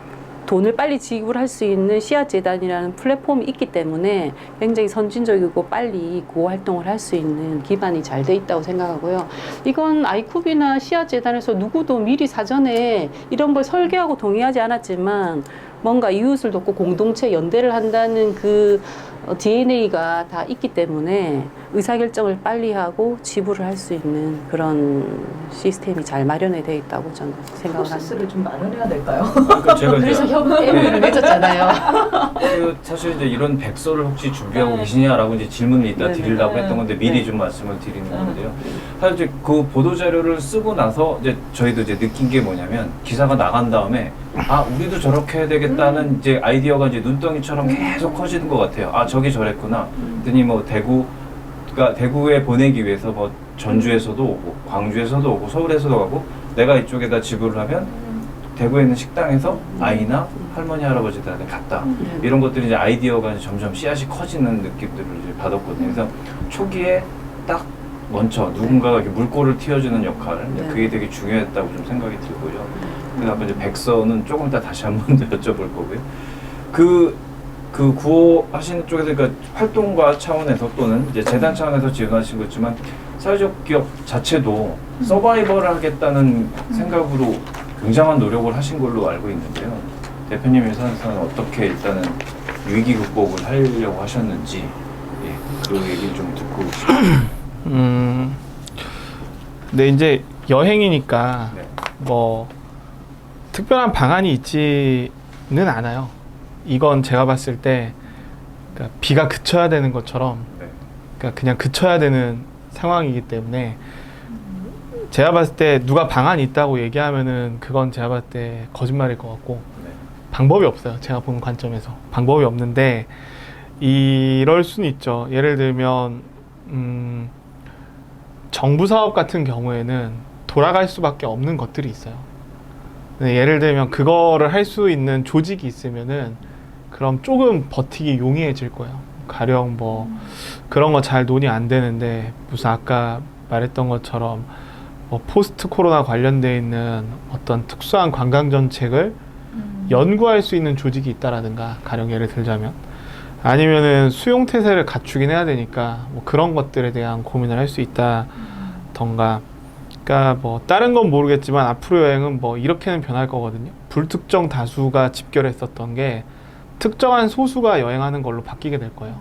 돈을 빨리 지급할 수 있는 씨앗재단이라는 플랫폼이 있기 때문에 굉장히 선진적이고 빨리 구호 활동을 할 수 있는 기반이 잘 돼 있다고 생각하고요. 이건 아이쿱이나 씨앗재단에서 누구도 미리 사전에 이런 걸 설계하고 동의하지 않았지만 뭔가 이웃을 돕고 공동체 연대를 한다는 DNA가 다 있기 때문에 의사결정을 빨리 하고 지불을 할 수 있는 그런 시스템이 잘 마련이 되어 있다고 저는 생각을 합니다. 프로세스를 좀 마련해야 될까요? 그러니까 제가 그래서 협의를 맺었잖아요. 사실 이제 이런 백서를 혹시 준비하고 계시냐라고 이제 질문을 이따 드리려고 했던 건데 미리 좀 말씀을 드리는 건데요. 사실 이제 그 보도 자료를 쓰고 나서 이제 저희도 이제 느낀 게 뭐냐면 기사가 나간 다음에 아 우리도 저렇게 해야 되겠다는 이제 아이디어가 이제 눈덩이처럼 계속 커지는 것 같아요. 아 저기 저랬구나. 그랬더니 뭐 대구에 보내기 위해서 뭐 전주에서도 오고 광주에서도 오고 서울에서도 가고 내가 이쪽에다 지불을 하면 대구에 있는 식당에서 아이나 할머니 할아버지들한테 갔다. 이런 것들이 이제 아이디어가 이제 점점 씨앗이 커지는 느낌들을 이제 받았거든요. 그래서 초기에 딱 먼저 누군가가 이렇게 물꼬를 틔워주는 역할, 네. 그게 되게 중요했다고 좀 생각이 들고요. 그래서 아까 이제 백서는 조금 이따 다시 한 번 더 여쭤볼 거고요. 그 구호하시는 쪽에서 그러니까 활동가 차원에서 또는 이제 재단 차원에서 지원하신 거지만 사회적 기업 자체도 서바이벌 하겠다는 생각으로 굉장한 노력을 하신 걸로 알고 있는데요. 대표님 회사에서는 어떻게 일단은 위기 극복을 하려고 하셨는지 그 얘기 좀 듣고 싶어요. 근데 이제 여행이니까 네. 뭐 특별한 방안이 있지는 않아요. 이건 제가 봤을 때 그러니까 비가 그쳐야 되는 것처럼 네. 그러니까 그냥 그쳐야 되는 상황이기 때문에 제가 봤을 때 누가 방안이 있다고 얘기하면은 그건 제가 봤을 때 거짓말일 것 같고 네. 방법이 없어요. 제가 보는 관점에서 방법이 없는데 이럴 수는 있죠. 예를 들면 정부 사업 같은 경우에는 돌아갈 수밖에 없는 것들이 있어요. 근데 예를 들면 그거를 할 수 있는 조직이 있으면은 그럼 조금 버티기 용이해질 거예요. 가령 뭐 그런 거 잘 논의 안 되는데 무슨 아까 말했던 것처럼 뭐 포스트 코로나 관련돼 있는 어떤 특수한 관광 정책을 연구할 수 있는 조직이 있다라든가 가령 예를 들자면 아니면은 수용 태세를 갖추긴 해야 되니까 뭐 그런 것들에 대한 고민을 할 수 있다던가 그러니까 뭐 다른 건 모르겠지만 앞으로 여행은 뭐 이렇게는 변할 거거든요. 불특정 다수가 집결했었던 게 특정한 소수가 여행하는 걸로 바뀌게 될 거예요.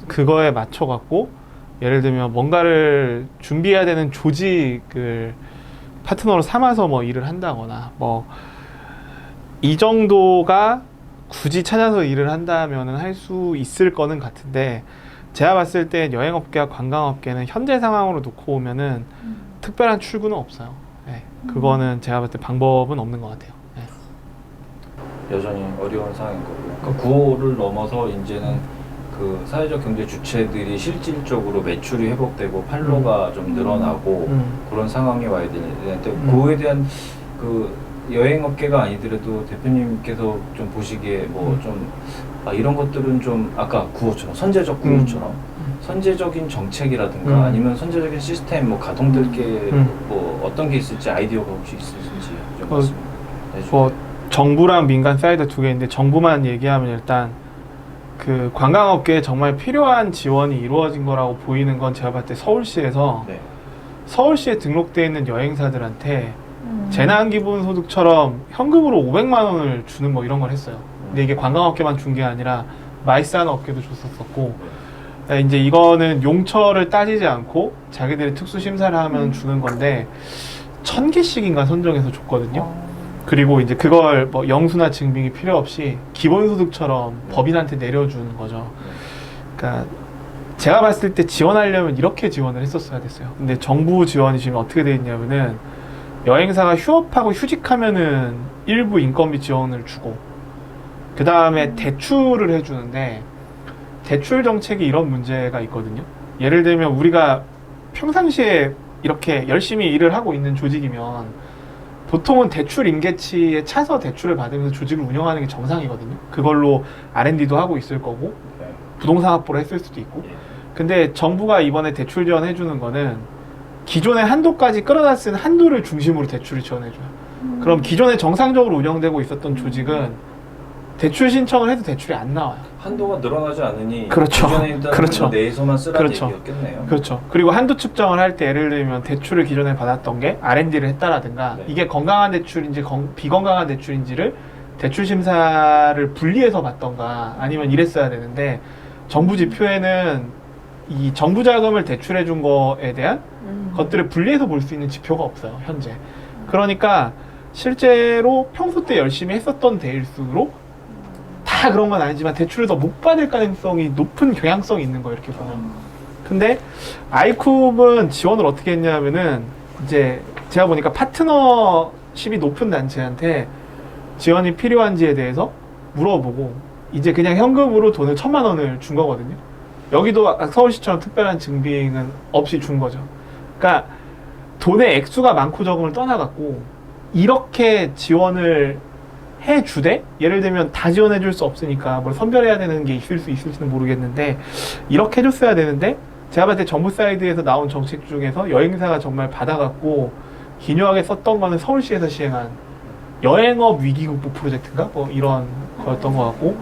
그거에 맞춰 갖고 예를 들면 뭔가를 준비해야 되는 조직을 파트너로 삼아서 뭐 일을 한다거나 뭐 이 정도가 굳이 찾아서 일을 한다면은 할 수 있을 거는 같은데 제가 봤을 때 여행업계와 관광업계는 현재 상황으로 놓고 보면은 특별한 출구는 없어요. 네, 그거는 제가 봤을 때 방법은 없는 것 같아요. 네. 여전히 어려운 상황인 거고. 그러니까 구호를 넘어서 이제는 그 사회적 경제 주체들이 실질적으로 매출이 회복되고 팔로가 좀 늘어나고 그런 상황이 와야 되는데 그거에 대한 그 여행업계가 아니더라도 대표님께서 좀 보시기에 뭐 좀 이런 것들은 좀 아까 구호처럼 선제적 구호처럼 선제적인 정책이라든가 아니면 선제적인 시스템 뭐 가동될 게 뭐 어떤 게 있을지 아이디어가 혹시 있으신지 좀 말씀 해주세요. 뭐 정부랑 민간 사이드 두 개인데 정부만 얘기하면 일단 그 관광업계에 정말 필요한 지원이 이루어진 거라고 보이는 건 제가 봤을 때 서울시에서 네. 서울시에 등록되어 있는 여행사들한테 재난기본소득처럼 현금으로 500만 원을 주는 뭐 이런 걸 했어요. 근데 이게 관광업계만 준 게 아니라 마이스하는 업계도 줬었었고 이제 이거는 용처를 따지지 않고 자기들이 특수심사를 하면 주는 건데 1000개씩인가 선정해서 줬거든요. 그리고 이제 그걸 뭐 영수나 증빙이 필요 없이 기본소득처럼 법인한테 내려주는 거죠. 그러니까 제가 봤을 때 지원하려면 이렇게 지원을 했었어야 됐어요. 근데 정부 지원이 지금 어떻게 돼 있냐면은 여행사가 휴업하고 휴직하면은 일부 인건비 지원을 주고 그 다음에 대출을 해주는데 대출 정책이 이런 문제가 있거든요. 예를 들면 우리가 평상시에 이렇게 열심히 일을 하고 있는 조직이면 보통은 대출 임계치에 차서 대출을 받으면서 조직을 운영하는 게 정상이거든요. 그걸로 R&D도 하고 있을 거고 부동산 확보를 했을 수도 있고. 근데 정부가 이번에 대출 지원해 주는 거는 기존의 한도까지 끌어다 쓴 한도를 중심으로 대출을 지원해 줘요. 그럼 기존에 정상적으로 운영되고 있었던 조직은 대출 신청을 해도 대출이 안 나와요. 한도가 늘어나지 않으니 그렇죠. 기존에 있던 그렇죠. 한도 내에서만 쓰라는 그렇죠. 얘기였겠네요. 그렇죠. 그리고 한도 측정을 할 때 예를 들면 대출을 기존에 받았던 게 R&D를 했다라든가 네. 이게 건강한 대출인지 비건강한 대출인지를 대출 심사를 분리해서 받던가 아니면 이랬어야 되는데 정부 지표에는 이 정부 자금을 대출해 준 거에 대한 것들을 분리해서 볼 수 있는 지표가 없어요, 현재. 그러니까 실제로 평소 때 열심히 했었던 데일수록 다 그런 건 아니지만 대출을 더 못 받을 가능성이 높은 경향성이 있는 거예요, 이렇게 보면. 근데 아이쿱은 지원을 어떻게 했냐면은 이제 제가 보니까 파트너십이 높은 단체한테 지원이 필요한지에 대해서 물어보고 이제 그냥 현금으로 돈을 1,000만 원을 준 거거든요. 여기도 아까 서울시처럼 특별한 증빙은 없이 준 거죠. 그러니까 돈의 액수가 많고 적음을 떠나갖고 이렇게 지원을 해주되, 예를 들면 다 지원해줄 수 없으니까 뭘 선별해야 되는 게 있을 수 있을지는 모르겠는데 이렇게 해줬어야 되는데, 제가 봤을 때 정부 사이드에서 나온 정책 중에서 여행사가 정말 받아갖고 기묘하게 썼던 거는 서울시에서 시행한 여행업 위기극복 프로젝트인가? 뭐 이런 거였던 것 같고,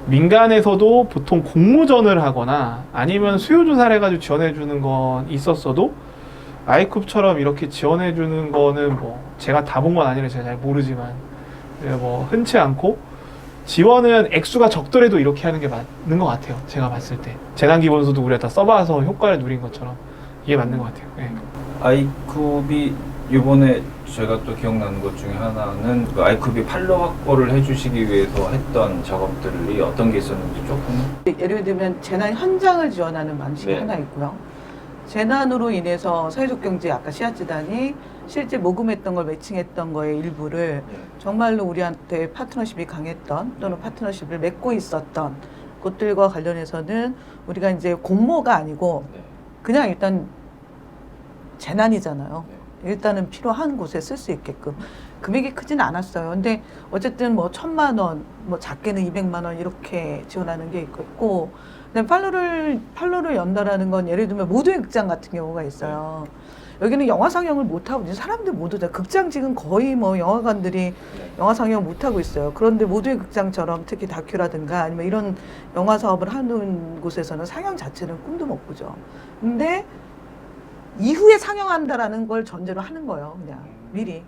민간에서도 보통 공모전을 하거나 아니면 수요조사를 해가지고 지원해주는 건 있었어도 아이쿱처럼 이렇게 지원해주는 거는 뭐 제가 다 본 건 아니라 제가 잘 모르지만 뭐 흔치 않고, 지원은 액수가 적더라도 이렇게 하는 게 맞는 것 같아요. 제가 봤을 때 재난기본소도 우리가 다 써봐서 효과를 누린 것처럼 이게 맞는 것 같아요. 네. 아이쿱이 이번에 제가 또 기억나는 것 중에 하나는 그 아이쿱이 판로 확보를 해주시기 위해서 했던 작업들이 어떤 게 있었는지 조금. 예를 들면 재난 현장을 지원하는 방식이 네. 하나 있고요. 재난으로 인해서 사회적 경제 아까 씨앗재단이 실제 모금했던 걸 매칭했던 거의 일부를 정말로 우리한테 파트너십이 강했던 또는 파트너십을 맺고 있었던 것들과 관련해서는 우리가 이제 공모가 아니고 그냥 일단 재난이잖아요. 일단은 필요한 곳에 쓸 수 있게끔 금액이 크진 않았어요. 근데 어쨌든 뭐 1,000만 원, 뭐 작게는 200만 원 이렇게 지원하는 게 있고, 그다음에 판로를 연다라는 건 예를 들면 모두의 극장 같은 경우가 있어요. 여기는 영화 상영을 못 하고 이제 사람들 모두 다 극장 지금 거의 뭐 영화관들이 영화 상영 못 하고 있어요. 그런데 모두의 극장처럼 특히 다큐라든가 아니면 이런 영화 사업을 하는 곳에서는 상영 자체는 꿈도 못 꾸죠. 근데 이후에 상영한다라는 걸 전제로 하는 거예요. 그냥 미리.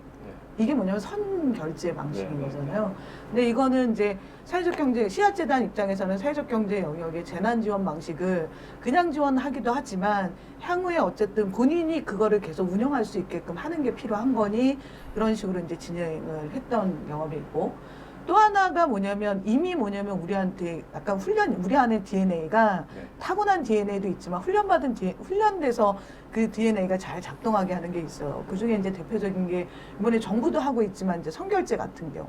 이게 뭐냐면 선결제 방식인 거잖아요. 근데 이거는 이제 사회적 경제, 씨앗재단 입장에서는 사회적 경제 영역의 재난 지원 방식을 그냥 지원하기도 하지만 향후에 어쨌든 본인이 그거를 계속 운영할 수 있게끔 하는 게 필요한 거니 그런 식으로 이제 진행을 했던 경험이 있고, 또 하나가 뭐냐면 이미 뭐냐면 우리한테 약간 우리 안에 DNA가 타고난 DNA도 있지만 훈련돼서 그 DNA가 잘 작동하게 하는 게 있어요. 그 중에 이제 대표적인 게 이번에 정부도 하고 있지만 이제 선결제 같은 경우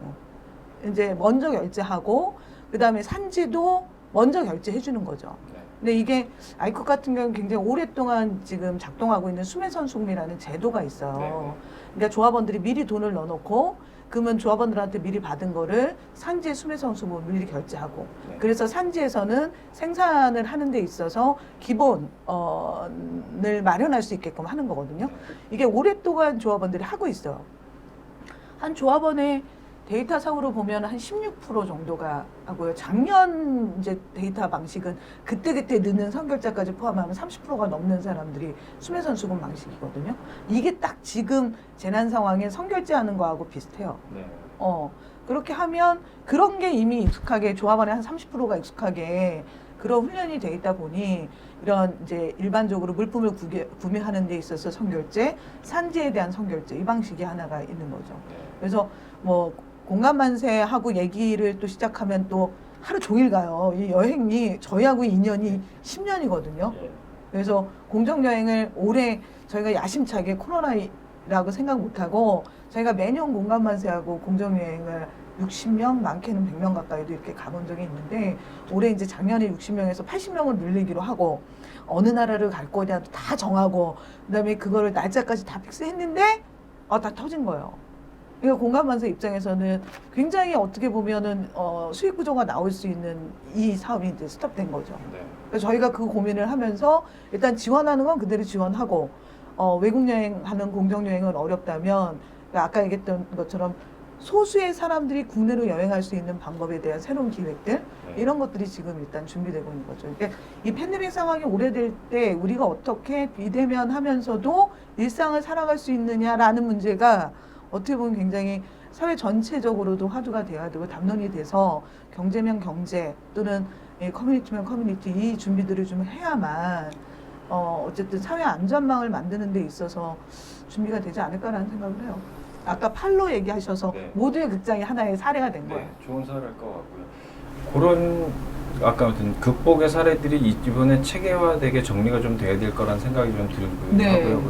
이제 먼저 결제하고 그 다음에 산지도 먼저 결제해 주는 거죠. 근데 이게 아이쿱 같은 경우는 굉장히 오랫동안 지금 작동하고 있는 수매선수금이라는 제도가 있어요. 그러니까 조합원들이 미리 돈을 넣어놓고 그러면 조합원들한테 미리 받은 거를 산지의 수매선수금을 미리 결제하고, 그래서 산지에서는 생산을 하는 데 있어서 기본을 마련할 수 있게끔 하는 거거든요. 이게 오랫동안 조합원들이 하고 있어요. 한 조합원의 데이터상으로 보면 한 16% 정도가 하고요. 작년 이제 데이터 방식은 그때그때 넣는 선결자까지 포함하면 30%가 넘는 사람들이 수매선수금 방식이거든요. 이게 딱 지금 재난 상황에 선결제하는 거하고 비슷해요. 그렇게 하면 그런 게 이미 익숙하게 조합원의 한 30%가 익숙하게 그런 훈련이 돼 있다 보니 이런 이제 일반적으로 물품을 구매하는 데 있어서 선결제, 산지에 대한 선결제 이 방식이 하나가 있는 거죠. 그래서 뭐 공감만세하고 얘기를 또 시작하면 또 하루 종일 가요. 이 여행이 저희하고 인연이 10년이거든요. 그래서 공정여행을 올해 저희가 야심차게 코로나라고 생각 못하고 저희가 매년 공감만세하고 공정여행을 60명, 많게는 100명 가까이도 이렇게 가본 적이 있는데 올해 이제 작년에 60명에서 80명을 늘리기로 하고 어느 나라를 갈 거냐 다 정하고 그다음에 그거를 날짜까지 다 픽스했는데 다 터진 거예요. 그러니까 공감만세 입장에서는 굉장히 어떻게 보면은 수익 구조가 나올 수 있는 이 사업이 이제 스톱된 거죠. 그래서 저희가 그 고민을 하면서 일단 지원하는 건 그대로 지원하고 외국 여행하는 공정 여행은 어렵다면 그러니까 아까 얘기했던 것처럼 소수의 사람들이 국내로 여행할 수 있는 방법에 대한 새로운 기획들 이런 것들이 지금 일단 준비되고 있는 거죠. 그러니까 이 팬데믹 상황이 오래될 때 우리가 어떻게 비대면하면서도 일상을 살아갈 수 있느냐라는 문제가 어떻게 보면 굉장히 사회 전체적으로도 화두가 돼야 되고 담론이 돼서 경제면 경제 또는 커뮤니티면 커뮤니티 이 준비들을 좀 해야만 어쨌든 사회 안전망을 만드는 데 있어서 준비가 되지 않을까라는 생각을 해요. 아까 팔로 얘기하셔서 모두의 극장이 하나의 사례가 된 거예요. 좋은 사례일 것 같고요. 그런 아까 같은 극복의 사례들이 이번에 체계화되게 정리가 좀 돼야 될 거란 생각이 좀 들고요. 네. 그래서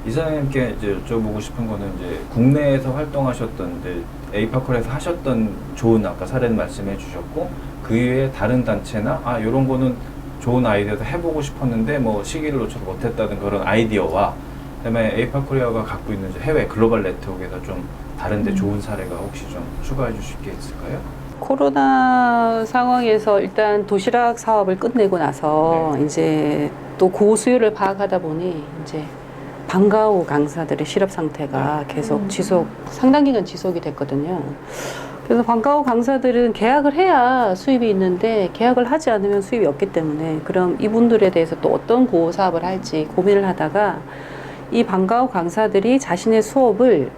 이사장님께 이제 여쭤보고 싶은 거는 이제 국내에서 활동하셨던 이제 에이파컬에서 하셨던 좋은 아까 사례는 말씀해 주셨고 그 이외에 다른 단체나 이런 거는 좋은 아이디어도 해보고 싶었는데 뭐 시기를 놓쳐서 못했다는 그런 아이디어와 그다음에 에이파코리아가 갖고 있는 이제 해외 글로벌 네트워크에서 좀 다른데 좋은 사례가 혹시 좀 추가해 주실 게 있을까요? 코로나 상황에서 일단 도시락 사업을 끝내고 나서 이제 또 고수요를 파악하다 보니 이제 방과후 강사들의 실업 상태가 계속 상당 기간 지속이 됐거든요. 그래서 방과후 강사들은 계약을 해야 수입이 있는데 계약을 하지 않으면 수입이 없기 때문에 그럼 이분들에 대해서 또 어떤 고호 사업을 할지 고민을 하다가 이 방과후 강사들이 자신의 수업을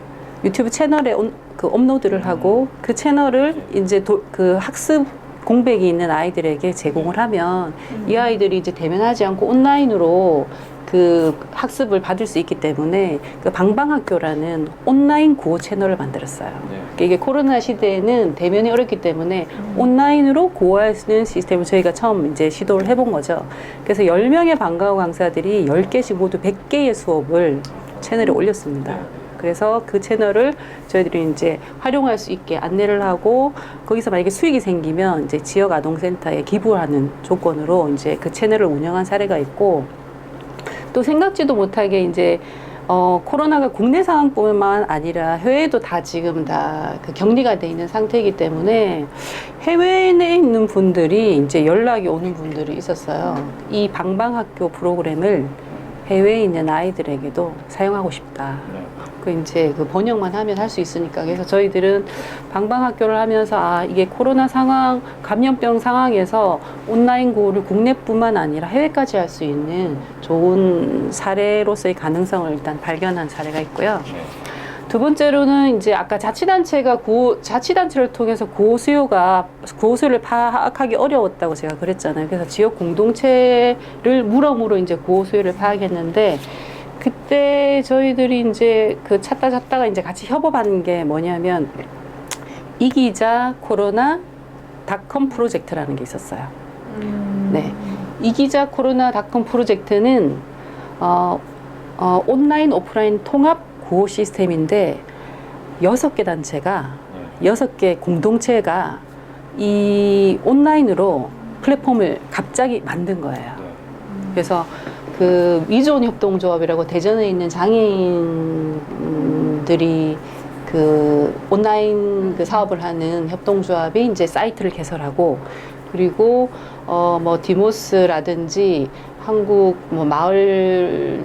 유튜브 채널에 업로드를 하고 그 채널을 이제 그 학습 공백이 있는 아이들에게 제공을 하면 이 아이들이 이제 대면하지 않고 온라인으로 그 학습을 받을 수 있기 때문에 그 방방학교라는 온라인 구호 채널을 만들었어요. 네. 이게 코로나 시대에는 대면이 어렵기 때문에 온라인으로 구호할 수 있는 시스템을 저희가 처음 이제 시도를 해본 거죠. 그래서 10명의 방과후 강사들이 10개씩 모두 100개의 수업을 채널에 올렸습니다. 그래서 그 채널을 저희들이 이제 활용할 수 있게 안내를 하고 거기서 만약에 수익이 생기면 이제 지역 아동센터에 기부하는 조건으로 이제 그 채널을 운영한 사례가 있고 또 생각지도 못하게 이제 코로나가 국내 상황뿐만 아니라 해외에도 다 지금 다 그 격리가 돼 있는 상태이기 때문에 해외에 있는 분들이 이제 연락이 오는 분들이 있었어요. 이 방방학교 프로그램을 해외에 있는 아이들에게도 사용하고 싶다. 그 이제 그 번역만 하면 할 수 있으니까 그래서 저희들은 방방학교를 하면서 이게 코로나 상황, 감염병 상황에서 온라인 구호를 국내뿐만 아니라 해외까지 할 수 있는 좋은 사례로서의 가능성을 일단 발견한 사례가 있고요. 두 번째로는 이제 아까 자치단체를 통해서 구호 수요를 파악하기 어려웠다고 제가 그랬잖아요. 그래서 지역 공동체를 물어물어 이제 구호 수요를 파악했는데 그때 저희들이 이제 그 찾다가 이제 같이 협업한 게 뭐냐면 이기자 코로나.com 프로젝트라는 게 있었어요. 네. 이기자 코로나.com 프로젝트는 온라인 오프라인 통합 구호 시스템인데 6개 단체가 6개 공동체가 이 온라인으로 플랫폼을 갑자기 만든 거예요. 그래서 그 위존 협동조합이라고 대전에 있는 장애인들이 그 온라인 그 사업을 하는 협동조합이 이제 사이트를 개설하고 그리고 뭐 디모스라든지 한국 뭐 마을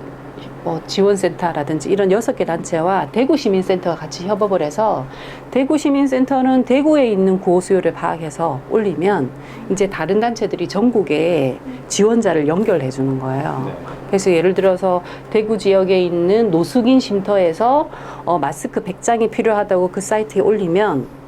뭐 지원센터라든지 이런 6개 단체와 대구시민센터가 같이 협업을 해서 대구시민센터는 대구에 있는 구호 수요를 파악해서 올리면 이제 다른 단체들이 전국에 지원자를 연결해 주는 거예요. 그래서 예를 들어서 대구 지역에 있는 노숙인 쉼터에서 마스크 100장이 필요하다고 그 사이트에 올리면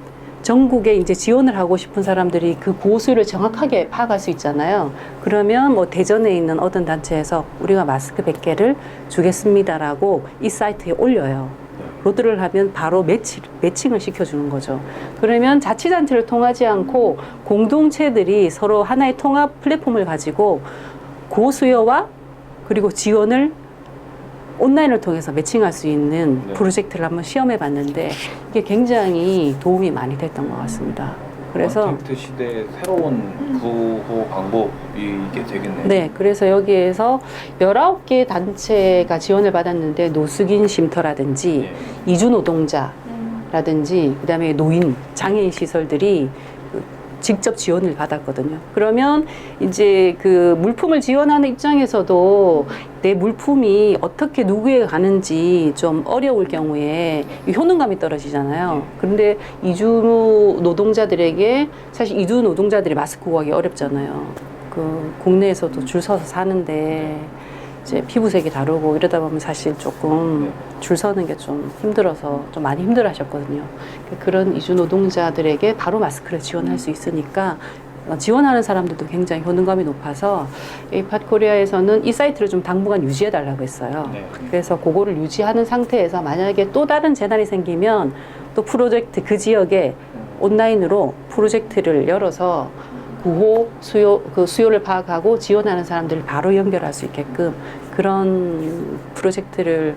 전국에 이제 지원을 하고 싶은 사람들이 그 구호 수요를 정확하게 파악할 수 있잖아요. 그러면 뭐 대전에 있는 어떤 단체에서 우리가 마스크 100개를 주겠습니다라고 이 사이트에 올려요. 로드를 하면 바로 매칭을 시켜주는 거죠. 그러면 자치단체를 통하지 않고 공동체들이 서로 하나의 통합 플랫폼을 가지고 구호 수요와 그리고 지원을 온라인을 통해서 매칭할 수 있는 프로젝트를 한번 시험해 봤는데 이게 굉장히 도움이 많이 됐던 것 같습니다. 그래서 컨텐트 시대의 새로운 구호 방법이 이게 되겠네요. 네, 그래서 여기에서 19개 단체가 지원을 받았는데 노숙인 쉼터라든지 이주 노동자라든지 그다음에 노인, 장애인 시설들이 직접 지원을 받았거든요. 그러면 이제 그 물품을 지원하는 입장에서도 내 물품이 어떻게 누구에게 가는지 좀 어려울 경우에 효능감이 떨어지잖아요. 그런데 이주 노동자들에게 사실 이주 노동자들이 마스크 구하기 어렵잖아요. 그 국내에서도 줄 서서 사는데 이제 피부색이 다르고 이러다 보면 사실 조금 줄 서는 게 좀 힘들어서 좀 많이 힘들어 하셨거든요. 그런 이주 노동자들에게 바로 마스크를 지원할 수 있으니까 지원하는 사람들도 굉장히 효능감이 높아서 에이팟 코리아에서는 이 사이트를 좀 당분간 유지해 달라고 했어요. 그래서 그거를 유지하는 상태에서 만약에 또 다른 재난이 생기면 또 프로젝트 그 지역에 온라인으로 프로젝트를 열어서 구호 수요를 파악하고 지원하는 사람들을 바로 연결할 수 있게끔 그런 프로젝트를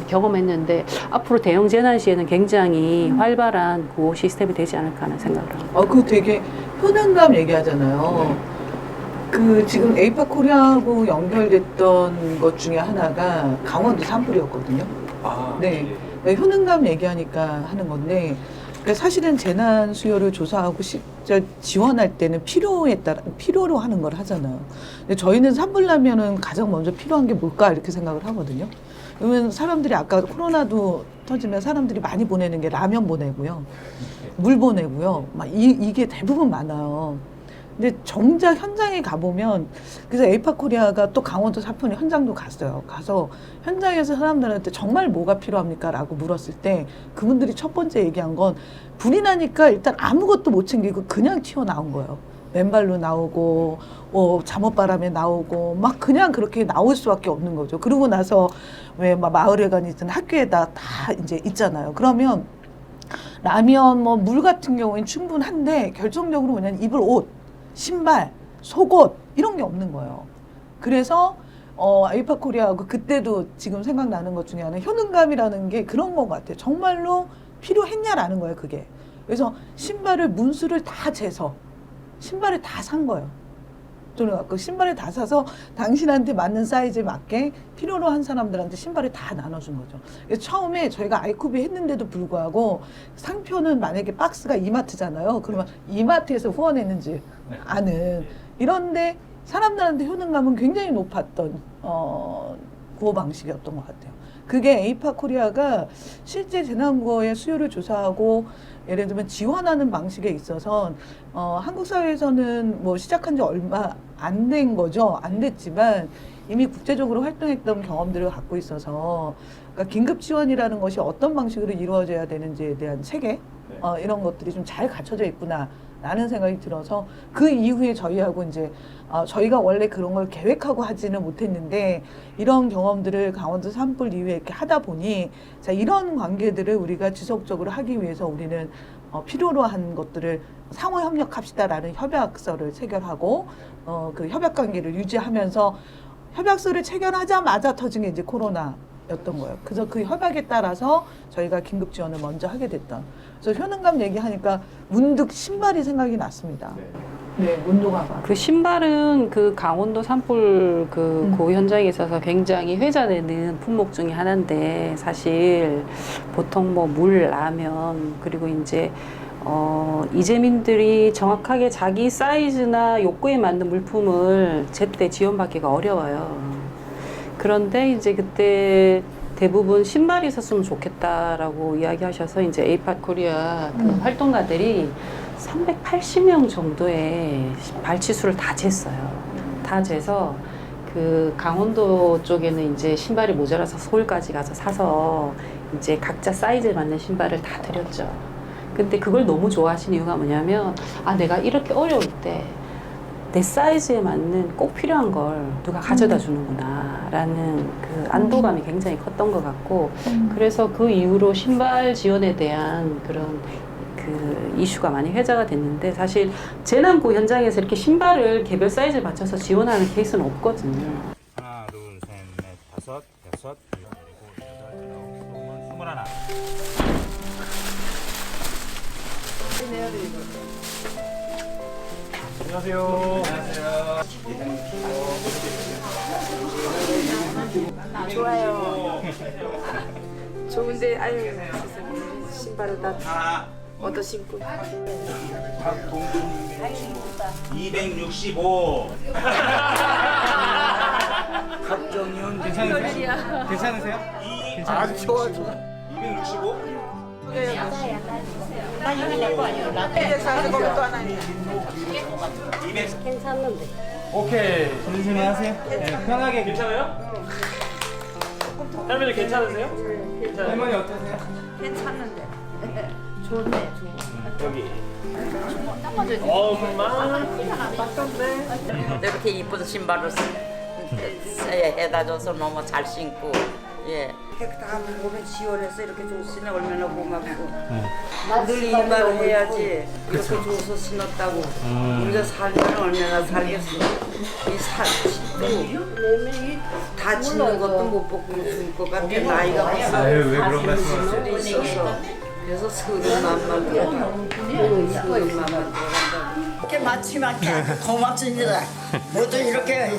경험했는데 앞으로 대형 재난 시에는 굉장히 활발한 구호 시스템이 되지 않을까 하는 생각을 합니다. 그 되게 효능감 얘기하잖아요. 그 지금 에이파 코리아하고 연결됐던 것 중에 하나가 강원도 산불이었거든요. 네. 네, 효능감 얘기하니까 하는 건데, 그러니까 사실은 재난 수요를 조사하고 실제 지원할 때는 필요에 따라 필요로 하는 걸 하잖아요. 근데 저희는 산불 나면은 가장 먼저 필요한 게 뭘까 이렇게 생각을 하거든요. 그러면 사람들이 아까 코로나도 터지면 사람들이 많이 보내는 게 라면 보내고요, 물 보내고요, 막 이게 대부분 많아요. 근데 정작 현장에 가보면, 그래서 에이파 코리아가 또 강원도 사건 현장도 갔어요. 가서 현장에서 사람들한테 정말 뭐가 필요합니까? 라고 물었을 때 그분들이 첫 번째 얘기한 건 불이 나니까 일단 아무것도 못 챙기고 그냥 튀어나온 거예요. 맨발로 나오고 잠옷바람에 나오고 막 그냥 그렇게 나올 수밖에 없는 거죠. 그러고 나서 왜 막 마을에 가니든 학교에다 다 이제 있잖아요. 그러면 라면 뭐 물 같은 경우에는 충분한데 결정적으로 그냥 입을 옷, 신발, 속옷 이런 게 없는 거예요. 그래서 에이파 코리아하고 그때도 지금 생각나는 것 중에 하나는 효능감이라는 게 그런 것 같아요. 정말로 필요했냐라는 거예요, 그게. 그래서 신발을 문수를 다 재서 신발을 다 산 거예요. 저는 아까 신발을 다 사서 당신한테 맞는 사이즈에 맞게 필요로 한 사람들한테 신발을 다 나눠준 거죠. 그래서 처음에 저희가 아이쿠비 했는데도 불구하고 상표는 만약에 박스가 이마트잖아요. 그러면 이마트에서 후원했는지 아는, 이런데 사람들한테 효능감은 굉장히 높았던 구호 방식이었던 것 같아요. 그게 에이파 코리아가 실제 재난구호의 수요를 조사하고 예를 들면 지원하는 방식에 있어서 한국 사회에서는 뭐 시작한 지 얼마 안 된 거죠. 안 됐지만 이미 국제적으로 활동했던 경험들을 갖고 있어서, 그러니까 긴급 지원이라는 것이 어떤 방식으로 이루어져야 되는지에 대한 체계, 이런 것들이 좀 잘 갖춰져 있구나라는 생각이 들어서 그 이후에 저희하고 이제 저희가 원래 그런 걸 계획하고 하지는 못했는데 이런 경험들을 강원도 산불 이후에 이렇게 하다 보니 자, 이런 관계들을 우리가 지속적으로 하기 위해서 우리는 필요로 한 것들을 상호 협력합시다라는 협약서를 체결하고 그 협약 관계를 유지하면서 협약서를 체결하자마자 터진 게 이제 코로나였던 거예요. 그래서 그 협약에 따라서 저희가 긴급 지원을 먼저 하게 됐던. 그래서 효능감 얘기하니까 문득 신발이 생각이 났습니다. 네, 운동화가. 그 신발은 그 강원도 산불 그 현장에 있어서 굉장히 회자되는 품목 중에 하나인데, 사실 보통 뭐 물, 라면, 그리고 이제 이재민들이 정확하게 자기 사이즈나 욕구에 맞는 물품을 제때 지원받기가 어려워요. 그런데 이제 그때 대부분 신발이 있었으면 좋겠다라고 이야기하셔서 이제 에이파 코리아 그 활동가들이 380명 정도의 발치수를 다 쟀어요. 다 재서 그 강원도 쪽에는 이제 신발이 모자라서 서울까지 가서 사서 이제 각자 사이즈에 맞는 신발을 다 드렸죠. 근데 그걸 너무 좋아하시는 이유가 뭐냐면, 내가 이렇게 어려울 때 내 사이즈에 맞는 꼭 필요한 걸 누가 가져다 주는구나 라는 그 안도감이 굉장히 컸던 것 같고, 그래서 그 이후로 신발 지원에 대한 그런 그 이슈가 많이 회자가 됐는데, 사실 재난구 현장에서 이렇게 신발을 개별 사이즈에 맞춰서 지원하는 케이스는 없거든요. 하나, 둘, 셋, 넷, 다섯, 여섯, 일곱, 여덟, 아홉, 스물하나. 안녕하세요. 좋아요. 좋은데 아유 신발을 다 얻어 신고. 265. 박정현 괜찮으세요? 아주 좋아. 265? 나 이거 내거 아니야? 괜찮는데. 오케이. 천천히 하세요. 네, 편하게. 괜찮아요? 할머니 괜찮으세요? 괜찮아요. 할머니 어떠세요? 괜찮는데. 좋네, 좋아. 여기. 엄마. 이렇게 이쁜 신발을 해다 줘서 너무 잘 신고 예. 다 몸에 지원해서 이렇게 줬으니 얼마나 고맙고. 늘 이 말을 해야지. 이렇게 줘서 신었다고. 우리가 살면 얼마나 살겠어. 이 다치는 것도 못 벗고 줄 것 같아. 나이가 벌써 아유, 왜 그런 말씀하세요? 있어서. 그래서 서른 만만 들어가고. 서른 만만 들어간다고. 이렇게 마치면 고맙습니다. 모두 이렇게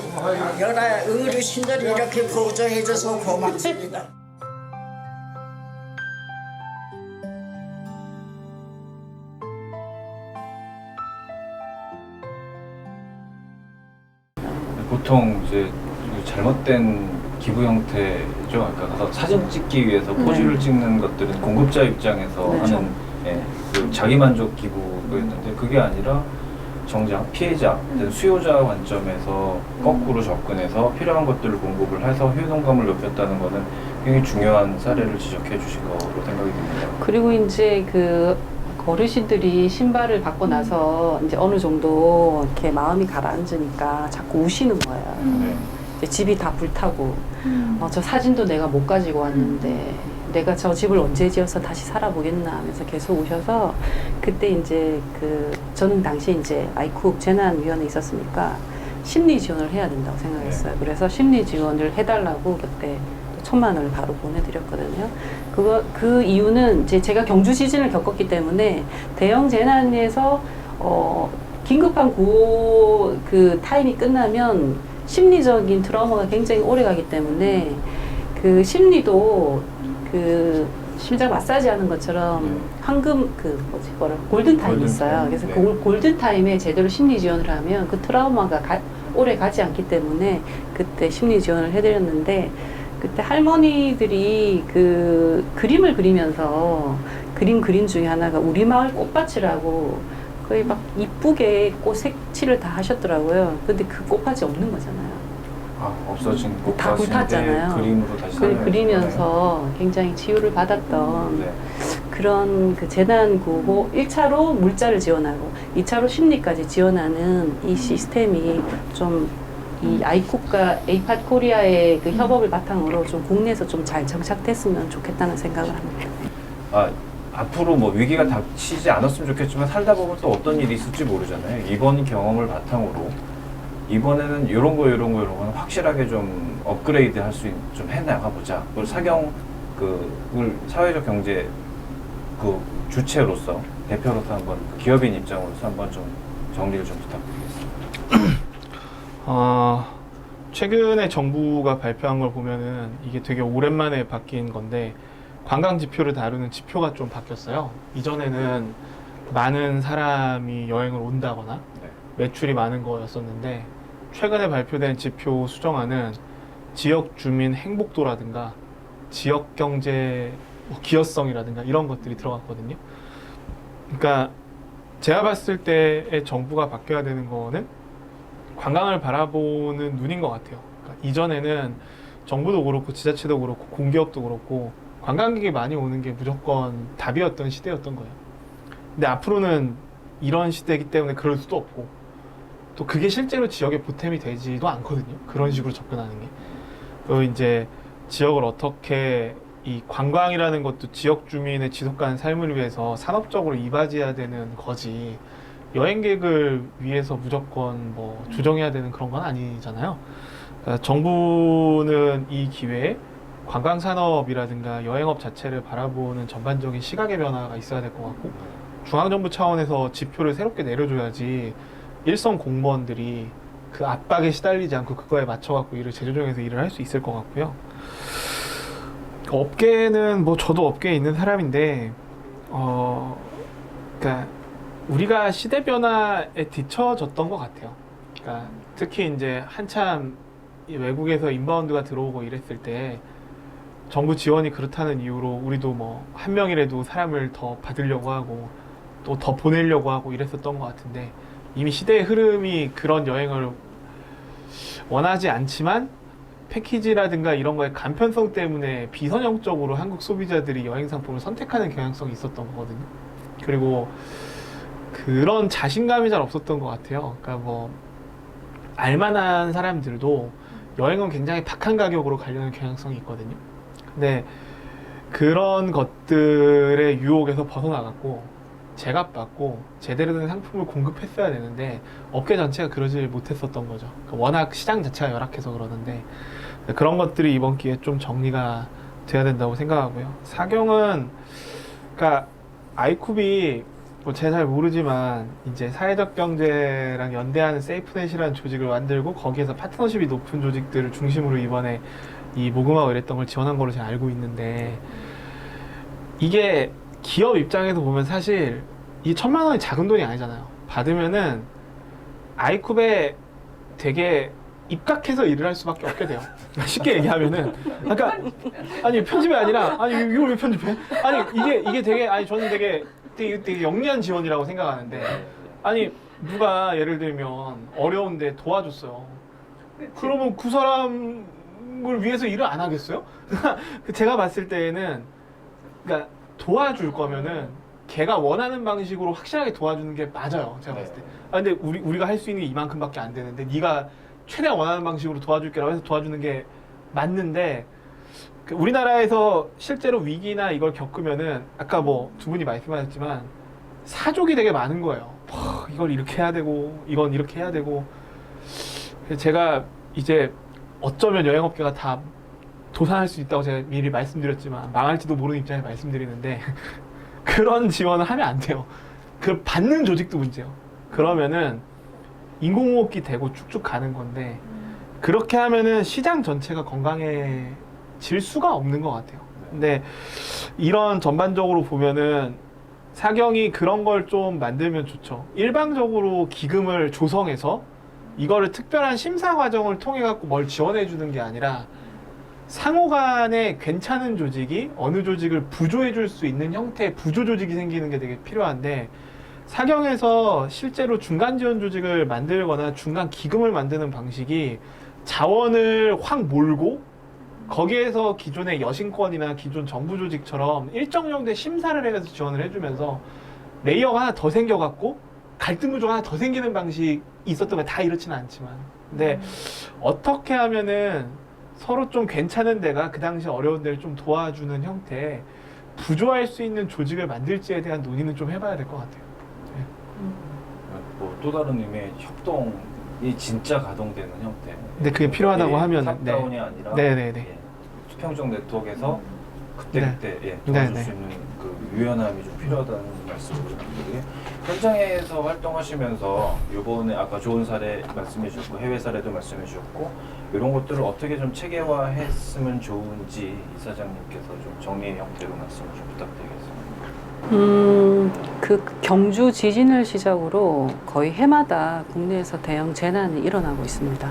여러 어르신들이 이렇게 보조해줘서 고맙습니다. 보통 이제 잘못된 기부 형태죠. 그러니까 가서 사진 찍기 위해서 포즈를 찍는 것들은 공급자 입장에서 그렇죠. 하는 그 자기만족 기부였는데 그게 아니라 정작 피해자, 수요자 관점에서 거꾸로 접근해서 필요한 것들을 공급을 해서 효용감을 높였다는 것은 굉장히 중요한 사례를 지적해 주신 거로 생각이 듭니다. 그리고 이제 그 어르신들이 신발을 받고 나서 이제 어느 정도 이렇게 마음이 가라앉으니까 자꾸 우시는 거예요. 네. 이제 집이 다 불타고, 저 사진도 내가 못 가지고 왔는데, 내가 저 집을 언제 지어서 다시 살아보겠나 하면서 계속 우셔서, 그때 이제 저는 당시 이제 아이쿡 재난위원회에 있었으니까 심리 지원을 해야 된다고 생각했어요. 그래서 심리 지원을 해달라고 그때 1,000만 원을 바로 보내드렸거든요. 그 이유는 이제 제가 경주 지진을 겪었기 때문에 대형 재난에서 긴급한 구호 타임이 끝나면 심리적인 트라우마가 굉장히 오래 가기 때문에 그 심리도 심장 마사지 하는 것처럼 황금 골든 타임이 있어요. 그래서 그 골든 타임에 제대로 심리 지원을 하면 그 트라우마가 오래 가지 않기 때문에 그때 심리 지원을 해드렸는데 그때 할머니들이 그림을 그리면서 그림 중에 하나가 우리 마을 꽃밭이라고 거의 막 이쁘게 꽃 색칠을 다 하셨더라고요. 근데 그 꽃밭이 없는 거잖아요. 없어진 다 불탔잖아요. 그림으로 다시 그리면서 굉장히 치유를 받았던 그런 재난 구호 1차로 물자를 지원하고 2차로 심리까지 지원하는 이 시스템이 좀 이 아이쿡과 에이팟 코리아의 그 협업을 바탕으로 좀 국내에서 좀 잘 정착됐으면 좋겠다는 생각을 합니다. 앞으로 뭐 위기가 닥치지 않았으면 좋겠지만 살다 보면 또 어떤 일이 있을지 모르잖아요. 이번 경험을 바탕으로 이번에는 이런 거는 확실하게 좀 업그레이드 할 수 좀 해나가 보자. 그걸 그걸 사회적 경제 주체로서 대표로서 한번 기업인 입장으로서 한번 좀 정리를 좀 부탁드리겠습니다. 최근에 정부가 발표한 걸 보면은 이게 되게 오랜만에 바뀐 건데 관광 지표를 다루는 지표가 좀 바뀌었어요. 이전에는 많은 사람이 여행을 온다거나 매출이 많은 거였었는데 최근에 발표된 지표 수정안은 지역 주민 행복도라든가 지역 경제 기여성이라든가 이런 것들이 들어갔거든요. 그러니까 제가 봤을 때의 정부가 바뀌어야 되는 거는 관광을 바라보는 눈인 것 같아요. 그러니까 이전에는 정부도 그렇고 지자체도 그렇고 공기업도 그렇고 관광객이 많이 오는 게 무조건 답이었던 시대였던 거예요. 근데 앞으로는 이런 시대이기 때문에 그럴 수도 없고 또 그게 실제로 지역에 보탬이 되지도 않거든요. 그런 식으로 접근하는 게. 또 이제 지역을 어떻게 이 관광이라는 것도 지역 주민의 지속가능 삶을 위해서 산업적으로 이바지해야 되는 거지 여행객을 위해서 무조건 뭐 조정해야 되는 그런 건 아니잖아요. 그러니까 정부는 이 기회에 관광산업이라든가 여행업 자체를 바라보는 전반적인 시각의 변화가 있어야 될 것 같고 중앙정부 차원에서 지표를 새롭게 내려줘야지 일선 공무원들이 그 압박에 시달리지 않고 그거에 맞춰갖고 일을 재조정해서 일을 할 수 있을 것 같고요. 업계는 뭐 저도 업계에 있는 사람인데 그러니까 우리가 시대 변화에 뒤처졌던 것 같아요. 그러니까 특히 이제 한참 외국에서 인바운드가 들어오고 이랬을 때 정부 지원이 그렇다는 이유로 우리도 뭐 한 명이라도 사람을 더 받으려고 하고 또 더 보내려고 하고 이랬었던 것 같은데 이미 시대의 흐름이 그런 여행을 원하지 않지만 패키지라든가 이런 거의 간편성 때문에 비선형적으로 한국 소비자들이 여행 상품을 선택하는 경향성이 있었던 거거든요. 그리고 그런 자신감이 잘 없었던 것 같아요. 그러니까 뭐 알만한 사람들도 여행은 굉장히 박한 가격으로 가려는 경향성이 있거든요. 근데 그런 것들의 유혹에서 벗어나갔고 제값받고 제대로 된 상품을 공급했어야 되는데 업계 전체가 그러지 못했었던 거죠. 그러니까 워낙 시장 자체가 열악해서 그러는데 그런 것들이 이번 기회에 좀 정리가 돼야 된다고 생각하고요. 사경은 그러니까 아이쿱이 뭐 제가 잘 모르지만 이제 사회적 경제랑 연대하는 세이프넷이라는 조직을 만들고 거기에서 파트너십이 높은 조직들을 중심으로 이번에 이 모금하고 이랬던 걸 지원한 걸로 제가 알고 있는데 이게 기업 입장에서 보면 사실 이 1,000만 원이 작은 돈이 아니잖아요. 받으면은 아이쿱에 되게 입각해서 일을 할 수밖에 없게 돼요. 쉽게 얘기하면은 그러니까 아니 편집이 아니라 아니 이걸 왜 편집해? 아니 이게 되게 아니 저는 되게 영리한 지원이라고 생각하는데 아니 누가 예를 들면 어려운데 도와줬어요. 그러면 그 사람을 위해서 일을 안 하겠어요? 제가 봤을 때에는 그러니까 도와줄 거면은 걔가 원하는 방식으로 확실하게 도와주는 게 맞아요. 제가 봤을 때. 아 근데 우리가 할 수 있는 게 이만큼밖에 안 되는데 네가 최대한 원하는 방식으로 도와줄게라고 해서 도와주는 게 맞는데 우리나라에서 실제로 위기나 이걸 겪으면은 아까 뭐 두 분이 말씀하셨지만 사족이 되게 많은 거예요. 이걸 이렇게 해야 되고 이건 이렇게 해야 되고 제가 이제 어쩌면 여행업계가 다 도산할 수 있다고 제가 미리 말씀드렸지만 망할지도 모르는 입장에서 말씀드리는데 그런 지원을 하면 안 돼요. 그 받는 조직도 문제예요. 그러면은 인공호흡기 대고 쭉쭉 가는 건데 그렇게 하면은 시장 전체가 건강해질 수가 없는 것 같아요. 근데 이런 전반적으로 보면은 사경이 그런 걸 좀 만들면 좋죠. 일방적으로 기금을 조성해서 이거를 특별한 심사 과정을 통해 갖고 뭘 지원해 주는 게 아니라 상호 간에 괜찮은 조직이 어느 조직을 부조해 줄 수 있는 형태의 부조 조직이 생기는 게 되게 필요한데 사경에서 실제로 중간 지원 조직을 만들거나 중간 기금을 만드는 방식이 자원을 확 몰고 거기에서 기존의 여신권이나 기존 정부 조직처럼 일정 정도의 심사를 해서 지원을 해주면서 레이어가 하나 더 생겨갖고 갈등 구조가 하나 더 생기는 방식이 있었던 건 다 이렇지는 않지만 근데 어떻게 하면은 서로 좀 괜찮은 데가 그 당시 어려운 데를 좀 도와주는 형태의 부조할 수 있는 조직을 만들지에 대한 논의는 좀 해봐야 될 것 같아요. 뭐 또 다른 의미의 협동이 진짜 가동되는 형태. 근데 그게 필요하다고 하면 탑다운이 아니라 네네네. 예, 수평적 네트워크에서 그때 도와줄 네네. 수 있는 그 유연함이 좀 필요하다는 말씀을 드리고요. 현장에서 활동하시면서 이번에 아까 좋은 사례 말씀해 주셨고 해외 사례도 말씀해 주셨고 이런 것들을 어떻게 좀 체계화했으면 좋은지 이사장님께서 좀 정리의 형태로 말씀을 좀 부탁드리겠습니다. 그 경주 지진을 시작으로 거의 해마다 국내에서 대형 재난이 일어나고 있습니다.